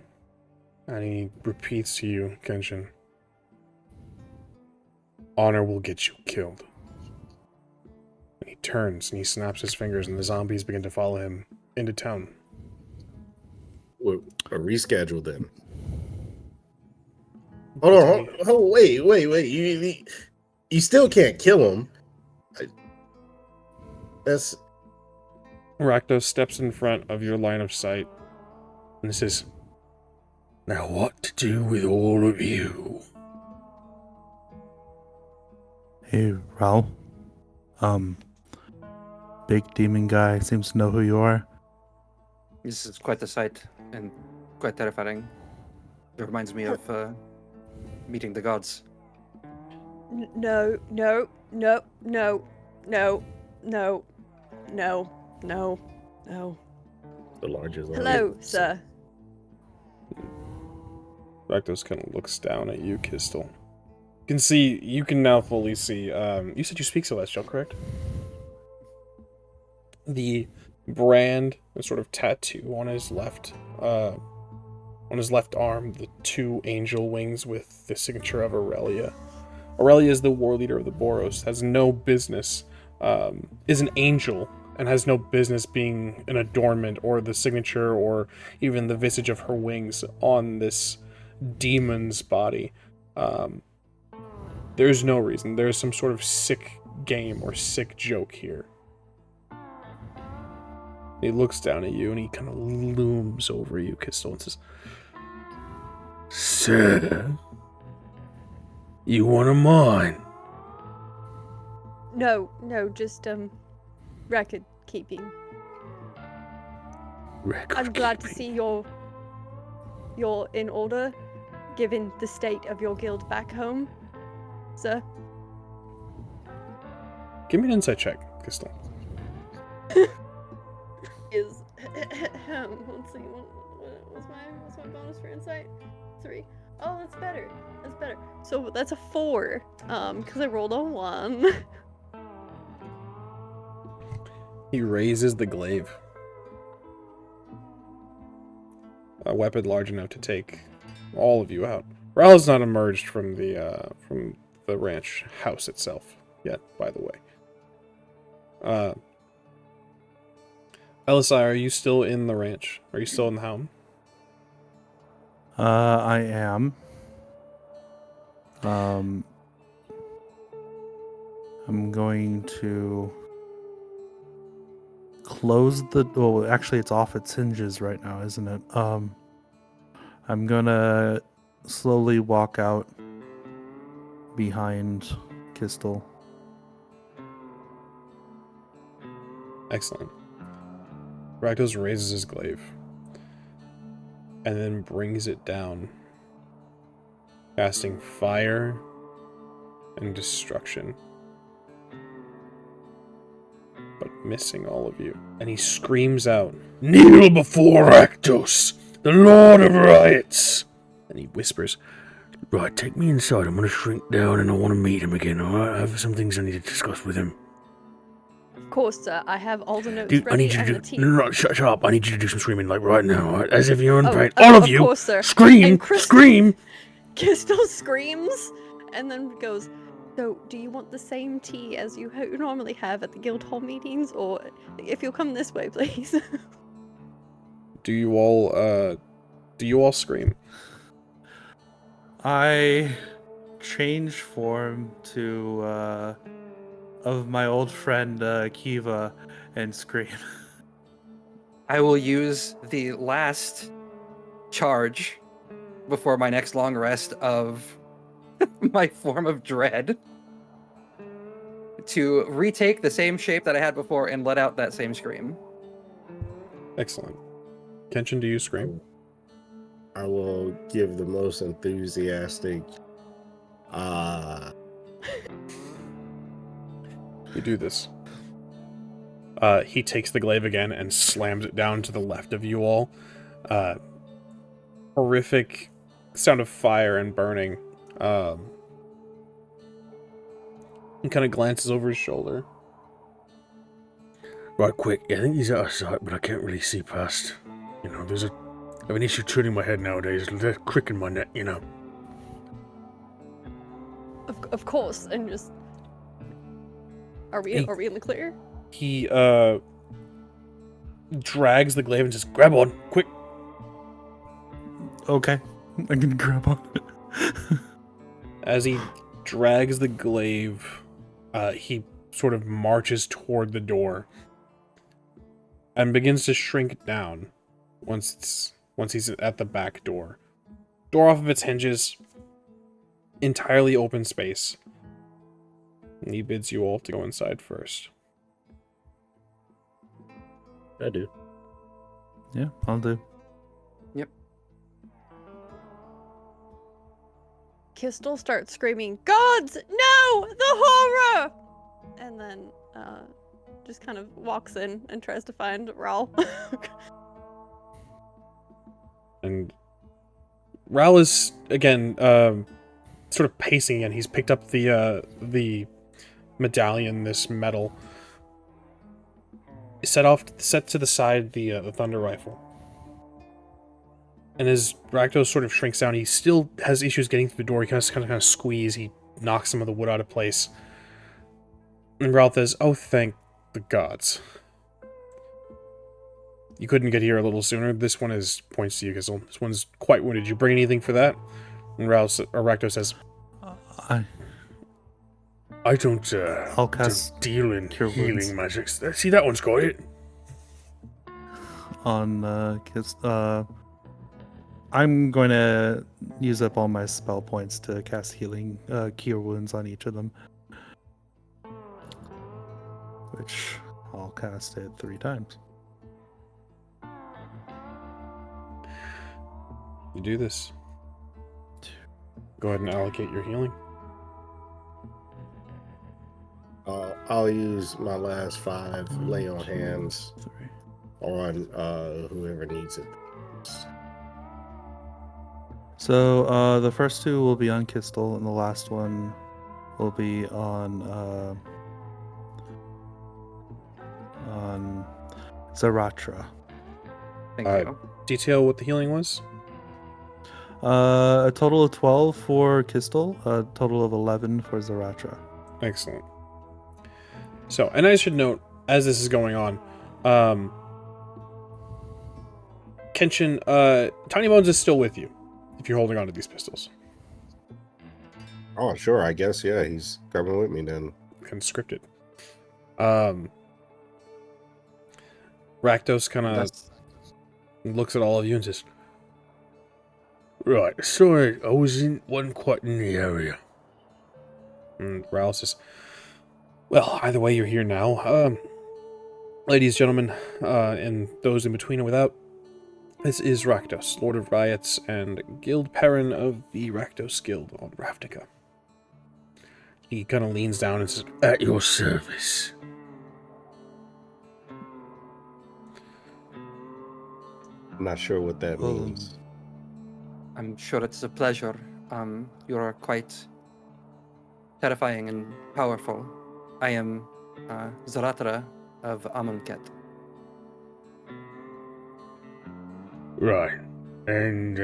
And he repeats to you, Kenshin, honor will get you killed. And he turns and he snaps his fingers, and the zombies begin to follow him into town. A reschedule then. Hold on. Wait. You still can't kill him. That's Rakdos steps in front of your line of sight and says, Now what to do with all of you? Hey, Raul. Big demon guy seems to know who you are. This is quite the sight and quite terrifying. It reminds me of meeting the gods. No. the largest. Hello, sir. Rakdos kind of looks down at you, Qztyl. You can now fully see, you said you speak Celestial, correct? The brand, the sort of tattoo on his left arm, the two angel wings with the signature of Aurelia. Aurelia is the war leader of the Boros, has no business, is an angel, and has no business being an adornment or the signature or even the visage of her wings on this demon's body. There's no reason. There's some sort of sick game or sick joke here. He looks down at you and he kind of looms over you, Qztyl, and says, Sir, you want a mine? No, just record keeping. I'm glad to see you're in order, given the state of your guild back home, sir. give me an insight check, Qztyl. Is let's see, what's my bonus for insight? 3. Oh, that's better. So that's a 4. Because I rolled a 1. He raises the glaive. A weapon large enough to take all of you out. Ral has not emerged from the ranch house itself yet, by the way. Elosai, are you still in the ranch? Are you still in the helm? I am. I'm going to close the. Well, actually, it's off its hinges right now, isn't it? I'm gonna slowly walk out behind Qztyl. Excellent. Rakdos raises his glaive and then brings it down, casting fire and destruction, but missing all of you. And he screams out, Kneel before Rakdos, the Lord of Riots! and he whispers, Right, take me inside. I'm going to shrink down and I want to meet him again, alright? I have some things I need to discuss with him. Of course, sir. I have all the notes Dude, ready I need you and to the do... tea. No, shut up. I need you to do some screaming, like, right now, alright? As if you're in pain. Oh, All of of you! course, sir. Scream! And Crystal- Scream! Qztyl screams and then goes, so do you want the same tea as you normally have at the guild hall meetings, or if you'll come this way, please? do you all scream? I change form to of my old friend Kiva and scream. I will use the last charge before my next long rest of my form of dread to retake the same shape that I had before and let out that same scream. Excellent. Kenshin, do you scream? I will give the most enthusiastic. You do this. He takes the glaive again and slams it down to the left of you all. Horrific sound of fire and burning. He kind of glances over his shoulder. Right quick, I think he's out of sight, but I can't really see past. You know, I have an issue turning my head nowadays. There's a crick in my neck, you know. Of course, and just are we in the clear? He drags the glaive and says, "Grab on, quick!" Okay, I can grab on it. As he drags the glaive, he sort of marches toward the door and begins to shrink down once he's at the back door. Door off of its hinges, entirely open space. And he bids you all to go inside first. I do. Yeah, I'll do. Qztyl starts screaming, "Gods, no! The horror!" And then just kind of walks in and tries to find Raul. And Raul is, again, sort of pacing again. He's picked up the medallion, this medal. Set to the side the thunder rifle. And as Rakdos sort of shrinks down, he still has issues getting through the door. He kind of squeeze. He knocks some of the wood out of place. And Raul says, "Oh, thank the gods. You couldn't get here a little sooner. This one points to you, Qztyl. This one's quite wounded. Did you bring anything for that?" And Rakdos says, I don't I'll cast deal in Cure healing Wounds. magics. See, that one's got it. on I'm going to use up all my spell points to cast healing cure wounds on each of them, which I'll cast it 3 times. "You do this. Go ahead and allocate your healing." I'll use my last 5 lay on hands 3. on whoever needs it. So the first 2 will be on Qztyl, and the last one will be on Zahratra. Thank Uh, you. Detail what the healing was. A total of 12 for Qztyl, a total of 11 for Zahratra. Excellent. So, and I should note, as this is going on, Kenshin, Tiny Bones is still with you, if you're holding on to these pistols. Oh, sure. I guess, yeah. He's coming with me then. Conscripted. Rakdos kind of looks at all of you and says, Right, sorry, wasn't quite in the area. and Raul says, "Well, either way, you're here now. Ladies, gentlemen, and those in between and without, this is Rakdos, Lord of Riots and Guild Perrin of the Rakdos Guild on Ravnica." He kind of leans down and says, At your service. I'm not sure what that Well, means. I'm sure it's a pleasure. You are quite terrifying and powerful. I am Zahratra of Amonkhet. Right. And,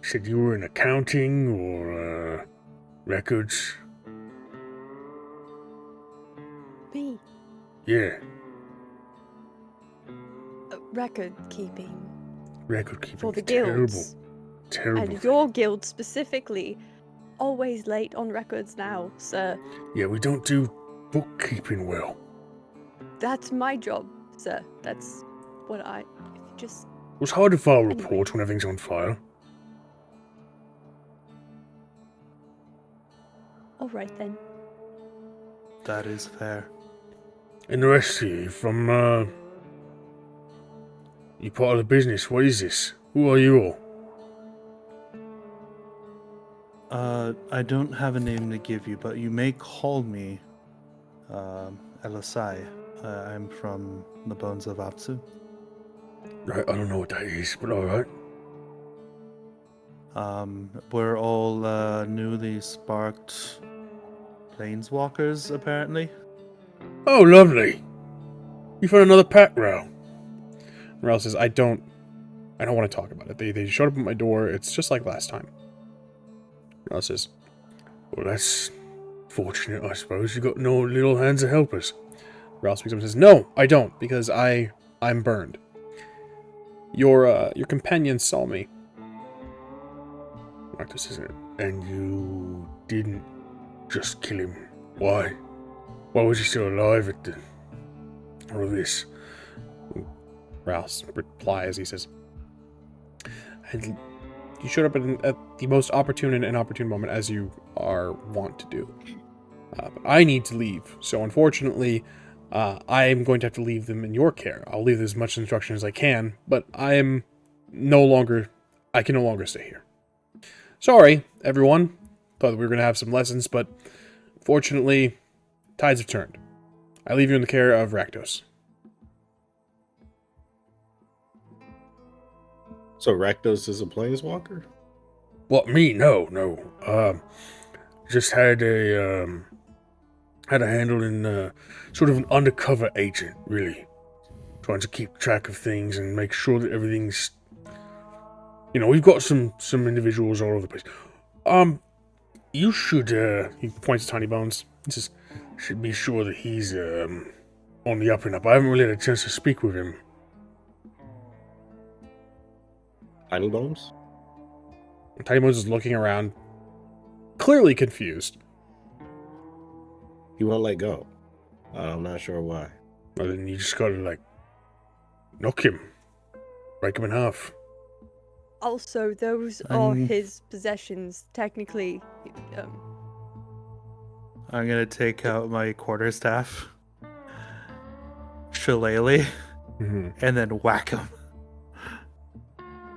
said you were in accounting or, records? Me, Yeah, record keeping record keeping. for the is terrible. guilds. Terrible. And your guild specifically, always late on records now, sir. Yeah, we don't do bookkeeping well? That's my job, sir. That's what I... If you just... It was hard to file Anyway. reports when everything's on file. All right, then. That is fair. And the rest of you from, you part of the business. What is this? Who are you all? I don't have a name to give you, but you may call me Elosai. I'm from the Bones of Apsu. Right, I don't know what that is, but alright. We're all newly sparked planeswalkers, apparently. Oh, lovely. You found another pack, Ral. Ral says, I don't want to talk about it. They showed up at my door. It's just like last time. Ral says, Well, that's fortunate, I suppose. You got no little hands to help us. Ral speaks up and says, no, I don't, because I'm burned. Your companions saw me. This isn't it. And you didn't just kill him. Why? Why was he still alive at the... all of this? Rouse replies, he says, and you showed up at the most opportune and inopportune moment, as you are wont to do. But I need to leave, so unfortunately, I am going to have to leave them in your care. I'll leave as much instruction as I can, but I can no longer stay here. Sorry, everyone. Thought we were going to have some lessons, but fortunately, tides have turned. I leave you in the care of Rakdos. So Rakdos is a planeswalker? What, me? No. Just had a handle in sort of an undercover agent, really. Trying to keep track of things and make sure that everything's... You know, we've got some individuals all over the place. You should, He points to Tiny Bones. He says, should be sure that he's, on the up and up. I haven't really had a chance to speak with him. Tiny Bones? Tiny Bones is looking around, clearly confused. He won't let go. I'm not sure why. Well, then you just gotta, like, knock him. Break him in half. Also, those are his possessions, technically. I'm gonna take out my quarterstaff, shillelagh, and then whack him.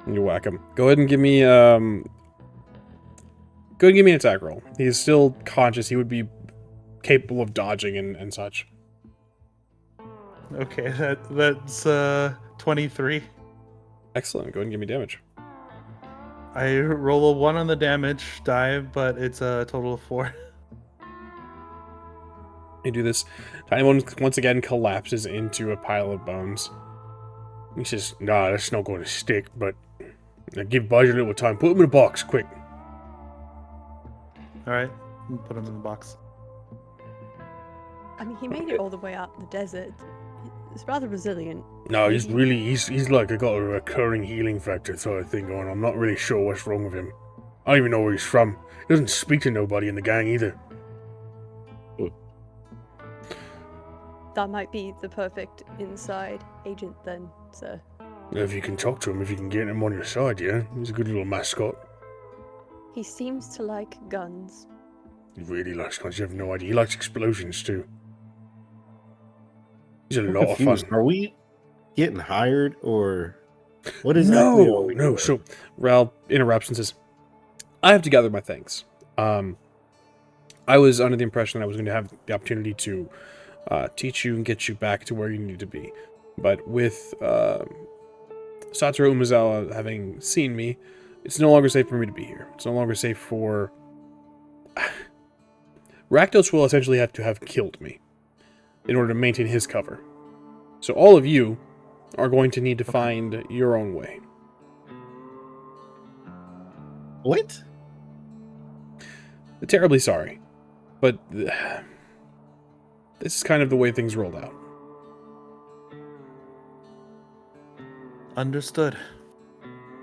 You whack him. Go ahead and give me an attack roll. He's still conscious. He would be capable of dodging and such. Okay, that's 23. Excellent. Go ahead and give me damage. I roll a 1 on the damage die, but it's a total of 4. You do this. Tiny Bones once again collapses into a pile of bones. He says, nah, that's not going to stick, but give Buzz a little time. Put him in a box, quick. Alright, put him in the box. I mean, he made it all the way out the desert. He's rather resilient. No, he's like got a recurring healing factor sort of thing going on. I'm not really sure what's wrong with him. I don't even know where he's from. He doesn't speak to nobody in the gang either. That might be the perfect inside agent then, sir. If you can talk to him, if you can get him on your side, yeah? He's a good little mascot. He seems to like guns. He really likes guns, you have no idea. He likes explosions too. He's a lot of fun. Are we getting hired, or what exactly are we No, doing? so Ral interrupts and says, I have to gather my things. I was under the impression that I was going to have the opportunity to teach you and get you back to where you need to be. But with Satoru Umezawa having seen me, it's no longer safe for me to be here. It's no longer safe for... Rakdos will essentially have to have killed me in order to maintain his cover. So all of you are going to need to find your own way. What? Terribly sorry, but this is kind of the way things rolled out. Understood.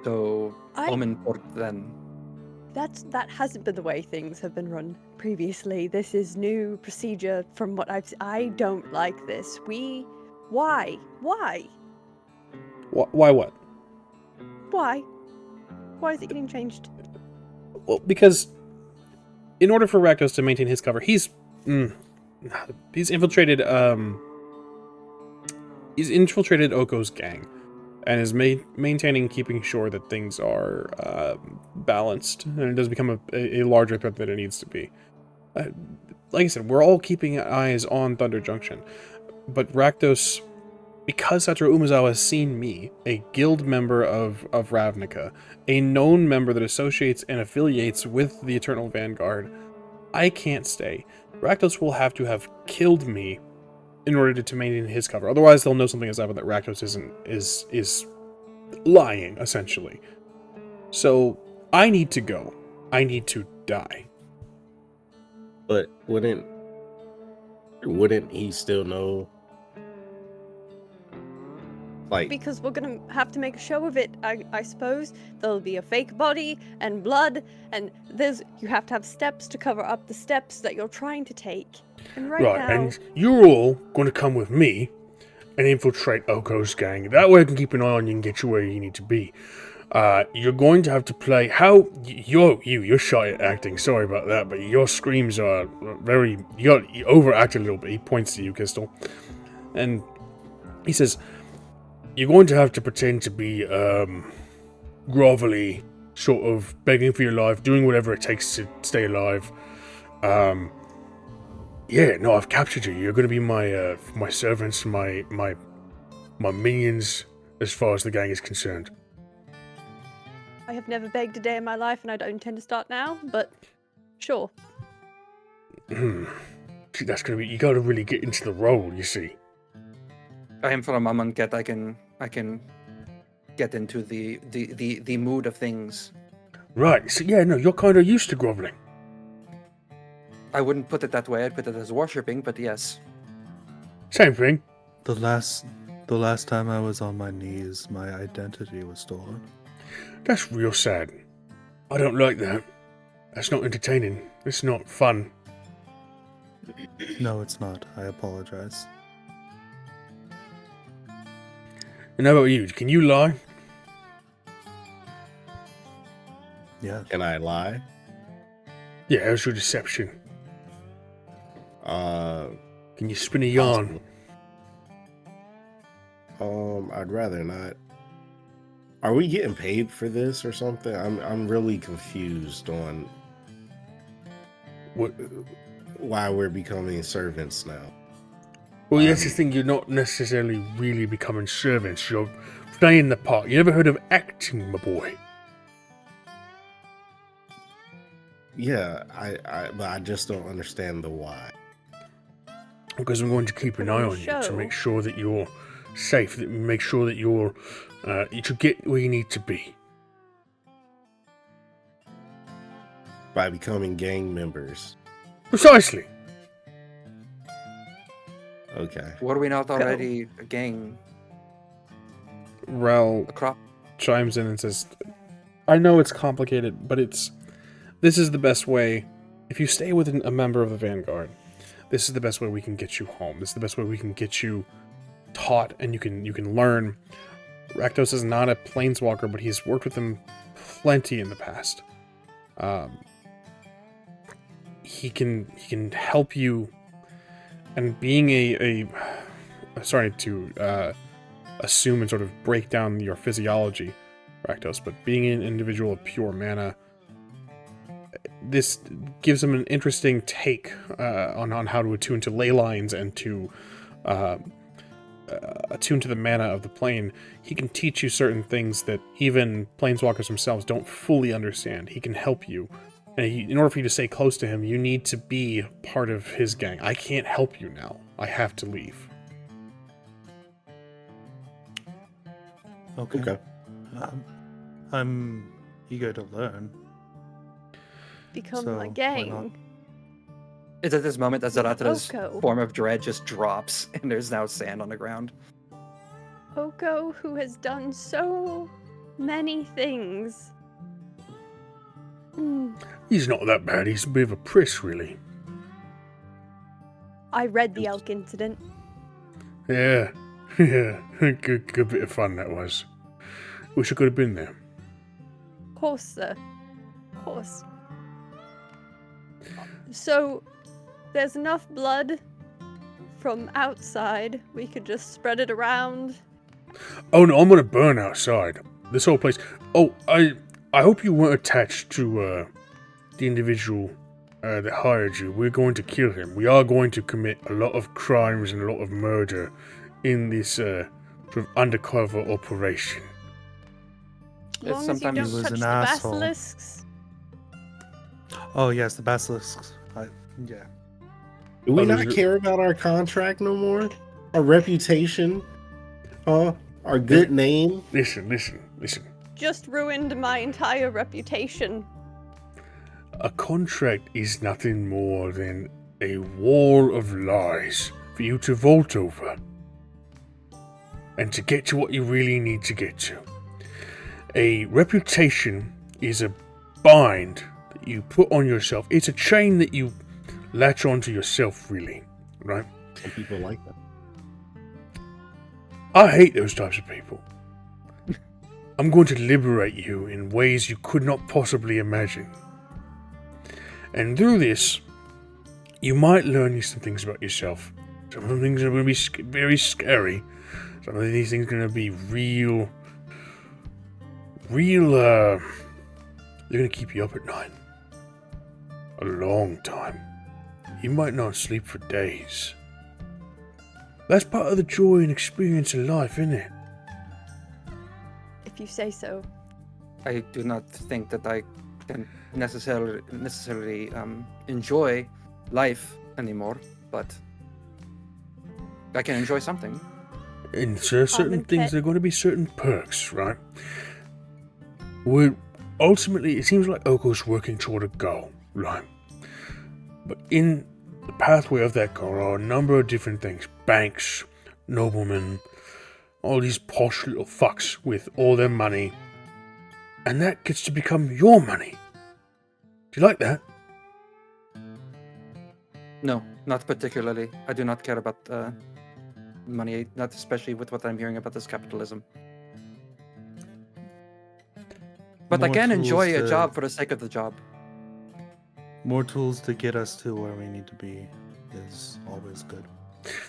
So, I- Omen Port then. that hasn't been the way things have been run previously. This is new procedure from what I don't like this. Why? Why what? Why? Why is it getting changed? Well, because in order for Rakdos to maintain his cover, he's infiltrated Oko's gang, and is maintaining, keeping sure that things are balanced, and it does become a larger threat than it needs to be. Like I said, we're all keeping eyes on Thunder Junction, but Rakdos, because Satoru Umezawa has seen me, a guild member of Ravnica, a known member that associates and affiliates with the Eternal Vanguard, I can't stay. Rakdos will have to have killed me in order to maintain his cover. Otherwise, they'll know something has happened, that Rakdos is lying, essentially. So, I need to go. I need to die. But wouldn't he still know? Like, Because we're gonna have to make a show of it, I suppose. There'll be a fake body and blood, and you have to have steps to cover up the steps that you're trying to take. And right now, and you're all going to come with me and infiltrate Oko's gang. That way I can keep an eye on you and get you where you need to be. You're going to have to play you're shy at acting, sorry about that, but your screams are you overact a little bit. He points to you, Qztyl, and he says, you're going to have to pretend to be grovelly, sort of begging for your life, doing whatever it takes to stay alive. Yeah, no, I've captured you. You're going to be my servants, my minions, as far as the gang is concerned. I have never begged a day in my life, and I don't intend to start now, but sure. See, that's going to be, you got to really get into the role, you see. I am for a moment I can get into the mood of things. Right, so yeah, no, you're kind of used to groveling. I wouldn't put it that way. I'd put it as worshipping, but yes. Same thing. The last time I was on my knees, my identity was stolen. That's real sad. I don't like that. That's not entertaining. It's not fun. No, it's not. I apologize. And how about you? Can you lie? Yeah. can I lie? Yeah, how's your deception? Can you spin a yarn? I'd rather not. Are we getting paid for this or something? I'm really confused on What? why we're becoming servants now. Well, that's the thing. You're not necessarily really becoming servants. You're playing the part. You never heard of acting, my boy? Yeah, but I just don't understand the why. Because I'm going to keep an eye on you to make sure that you're safe. That make sure that you're to get where you need to be. By becoming gang members. Precisely. Okay. Were we not already a gang? Rel A crop? chimes in and says, I know it's complicated, but this is the best way. If you stay with a member of the Vanguard, this is the best way we can get you home. This is the best way we can get you taught, and you can learn. Rakdos is not a planeswalker, but he's worked with them plenty in the past. He can help you, and being sorry to assume and sort of break down your physiology, Rakdos, but being an individual of pure mana, this gives him an interesting take on how to attune to ley lines and to attune to the mana of the plane. He can teach you certain things that even planeswalkers themselves don't fully understand. He can help you. And in order for you to stay close to him, you need to be part of his gang. I can't help you now. I have to leave. Okay. I'm eager to learn. Become So, a why not? gang. It's at this moment that Zahratra's Oko. form of dread just drops, and there's now sand on the ground. Oko, who has done so many things. He's not that bad. He's a bit of a priss, really. I read the elk incident. Yeah. Yeah. Good bit of fun that was. Wish I could have been there. Of course, sir. Of course. So, there's enough blood from outside. We could just spread it around. Oh no, I'm gonna burn outside. This whole place. Oh, I hope you weren't attached to the individual that hired you. We're going to kill him. We are going to commit a lot of crimes and a lot of murder in this sort of undercover operation. As long as you sometimes don't he was touch an the asshole. basilisks. Oh yes, the basilisks. Yeah. Do we Oh, not there's- care about our contract no more? Our reputation? Huh? Our good name? Listen. Just ruined my entire reputation. A contract is nothing more than a wall of lies for you to vault over. And to get to what you really need to get to. A reputation is a bind that you put on yourself. It's a chain that you latch onto yourself, really, right? Some people like that. I hate those types of people. I'm going to liberate you in ways you could not possibly imagine. And through this, you might learn some things about yourself. Some of the things are going to be very scary. Some of these things are going to be real, they're going to keep you up at night. A long time. You might not sleep for days. That's part of the joy and experience of life, isn't it? If you say so. I do not think that I can necessarily enjoy life anymore, but I can enjoy something. And certain and things, pet- there are going to be certain perks, right? Ultimately, it seems like Oko's working toward a goal, right? But in the pathway of that goal are a number of different things. Banks, noblemen, all these posh little fucks with all their money. And that gets to become your money. Do you like that? No, not particularly. I do not care about money, not especially with what I'm hearing about this capitalism. But I More can tools enjoy a to- job for the sake of the job. More tools to get us to where we need to be is always good.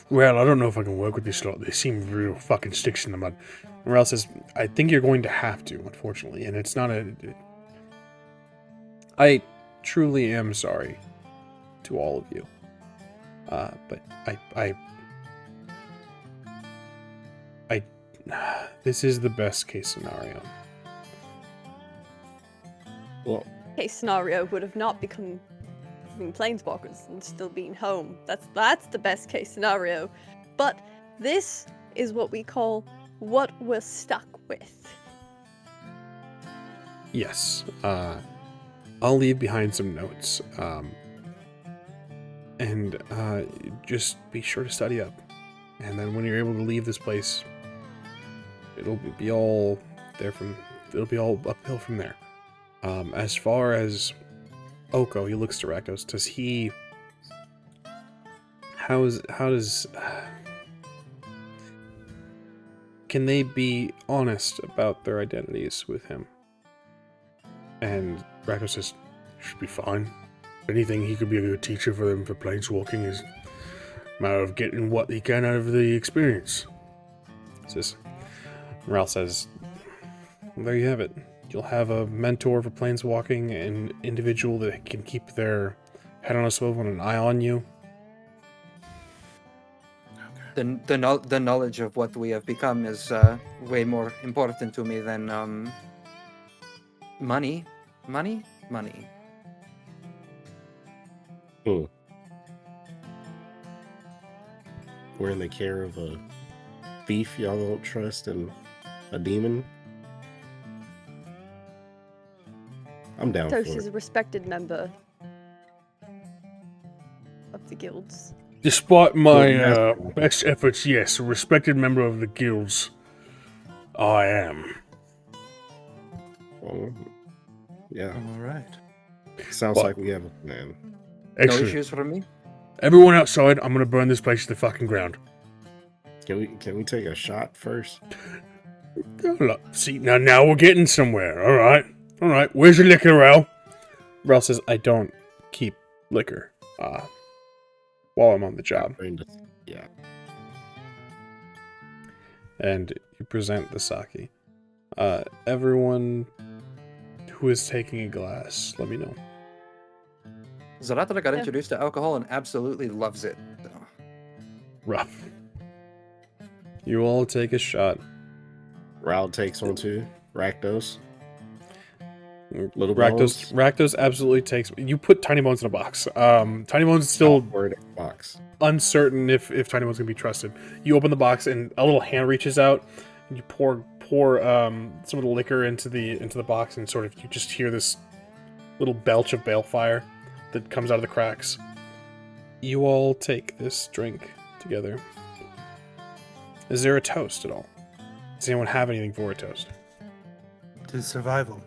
Well, I don't know if I can work with this lot. They seem real fucking sticks in the mud. Morale says, I think you're going to have to, unfortunately. And it's not I truly am sorry to all of you. But this is the best case scenario. Well, Case scenario would have not become planeswalkers and still being home. That's the best case scenario. But this is what we call what we're stuck with. Yes. I'll leave behind some notes. And just be sure to study up. And then when you're able to leave this place, it'll be all uphill from there. As far as Oko, he looks to Rakos. Does he? How does? Can they be honest about their identities with him? And Rakos says, should be fine. If anything, he could be a good teacher for them for planeswalking. Is a matter of getting what he can out of the experience. Morale says, there you have it. You'll have a mentor for planeswalking, an individual that can keep their head on a swivel and an eye on you. The knowledge of what we have become is way more important to me than money. we're in the care of a thief y'all don't trust and a demon. I'm down Tos for is it. a respected member of the guilds. Despite my best efforts, yes, a respected member of the guilds, I am. Oh, yeah. All right. Sounds Well- like we have a plan. No Excellent. issues from me. Everyone outside, I'm gonna burn this place to the fucking ground. Can we take a shot first? Look, see, now we're getting somewhere. All right. Where's your liquor, Rel? Rel says, I don't keep liquor while I'm on the job. Yeah. And you present the sake. Everyone who is taking a glass, let me know. Zahratra got Yeah. introduced to alcohol and absolutely loves it. So. Rough. You all take a shot. Raul takes one too. Rakdos. Little bones. Rakdos absolutely takes. You put Tiny Bones in a box. Tiny Bones is still Word box. uncertain if Tiny Bones can be trusted. You open the box and a little hand reaches out and you pour some of the liquor into the box, and sort of you just hear this little belch of balefire that comes out of the cracks. You all take this drink together. Is there a toast at all? Does anyone have anything for a toast? To survival.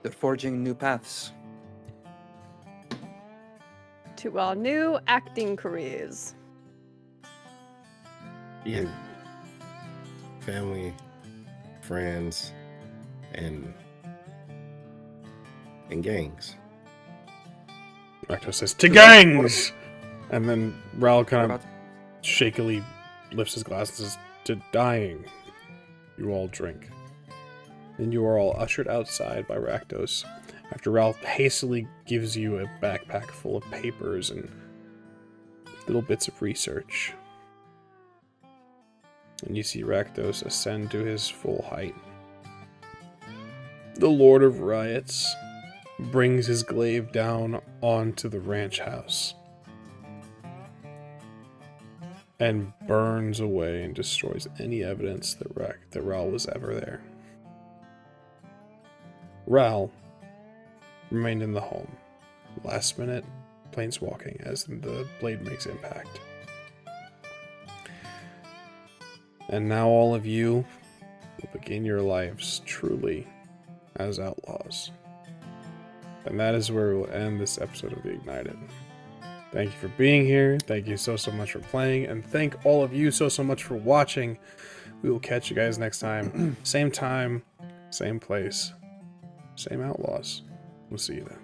They're forging new paths. To our new acting careers. Yeah. Family, friends, and gangs. Rakdos says, "To gangs!" And then Raul We're kind about of shakily lifts his glass and says, "To dying." You all drink. Then you are all ushered outside by Rakdos after Raul hastily gives you a backpack full of papers and little bits of research. And you see Rakdos ascend to his full height. The Lord of Riots brings his glaive down onto the ranch house and burns away and destroys any evidence that Raul was ever there. Raul remained in the home, last minute planeswalking as the blade makes impact. And now all of you will begin your lives truly as outlaws. And that is where we'll end this episode of The Ignited. Thank you for being here. Thank you so much for playing. And thank all of you so much for watching. We will catch you guys next time. Same time, same place, same outlaws. We'll see you then.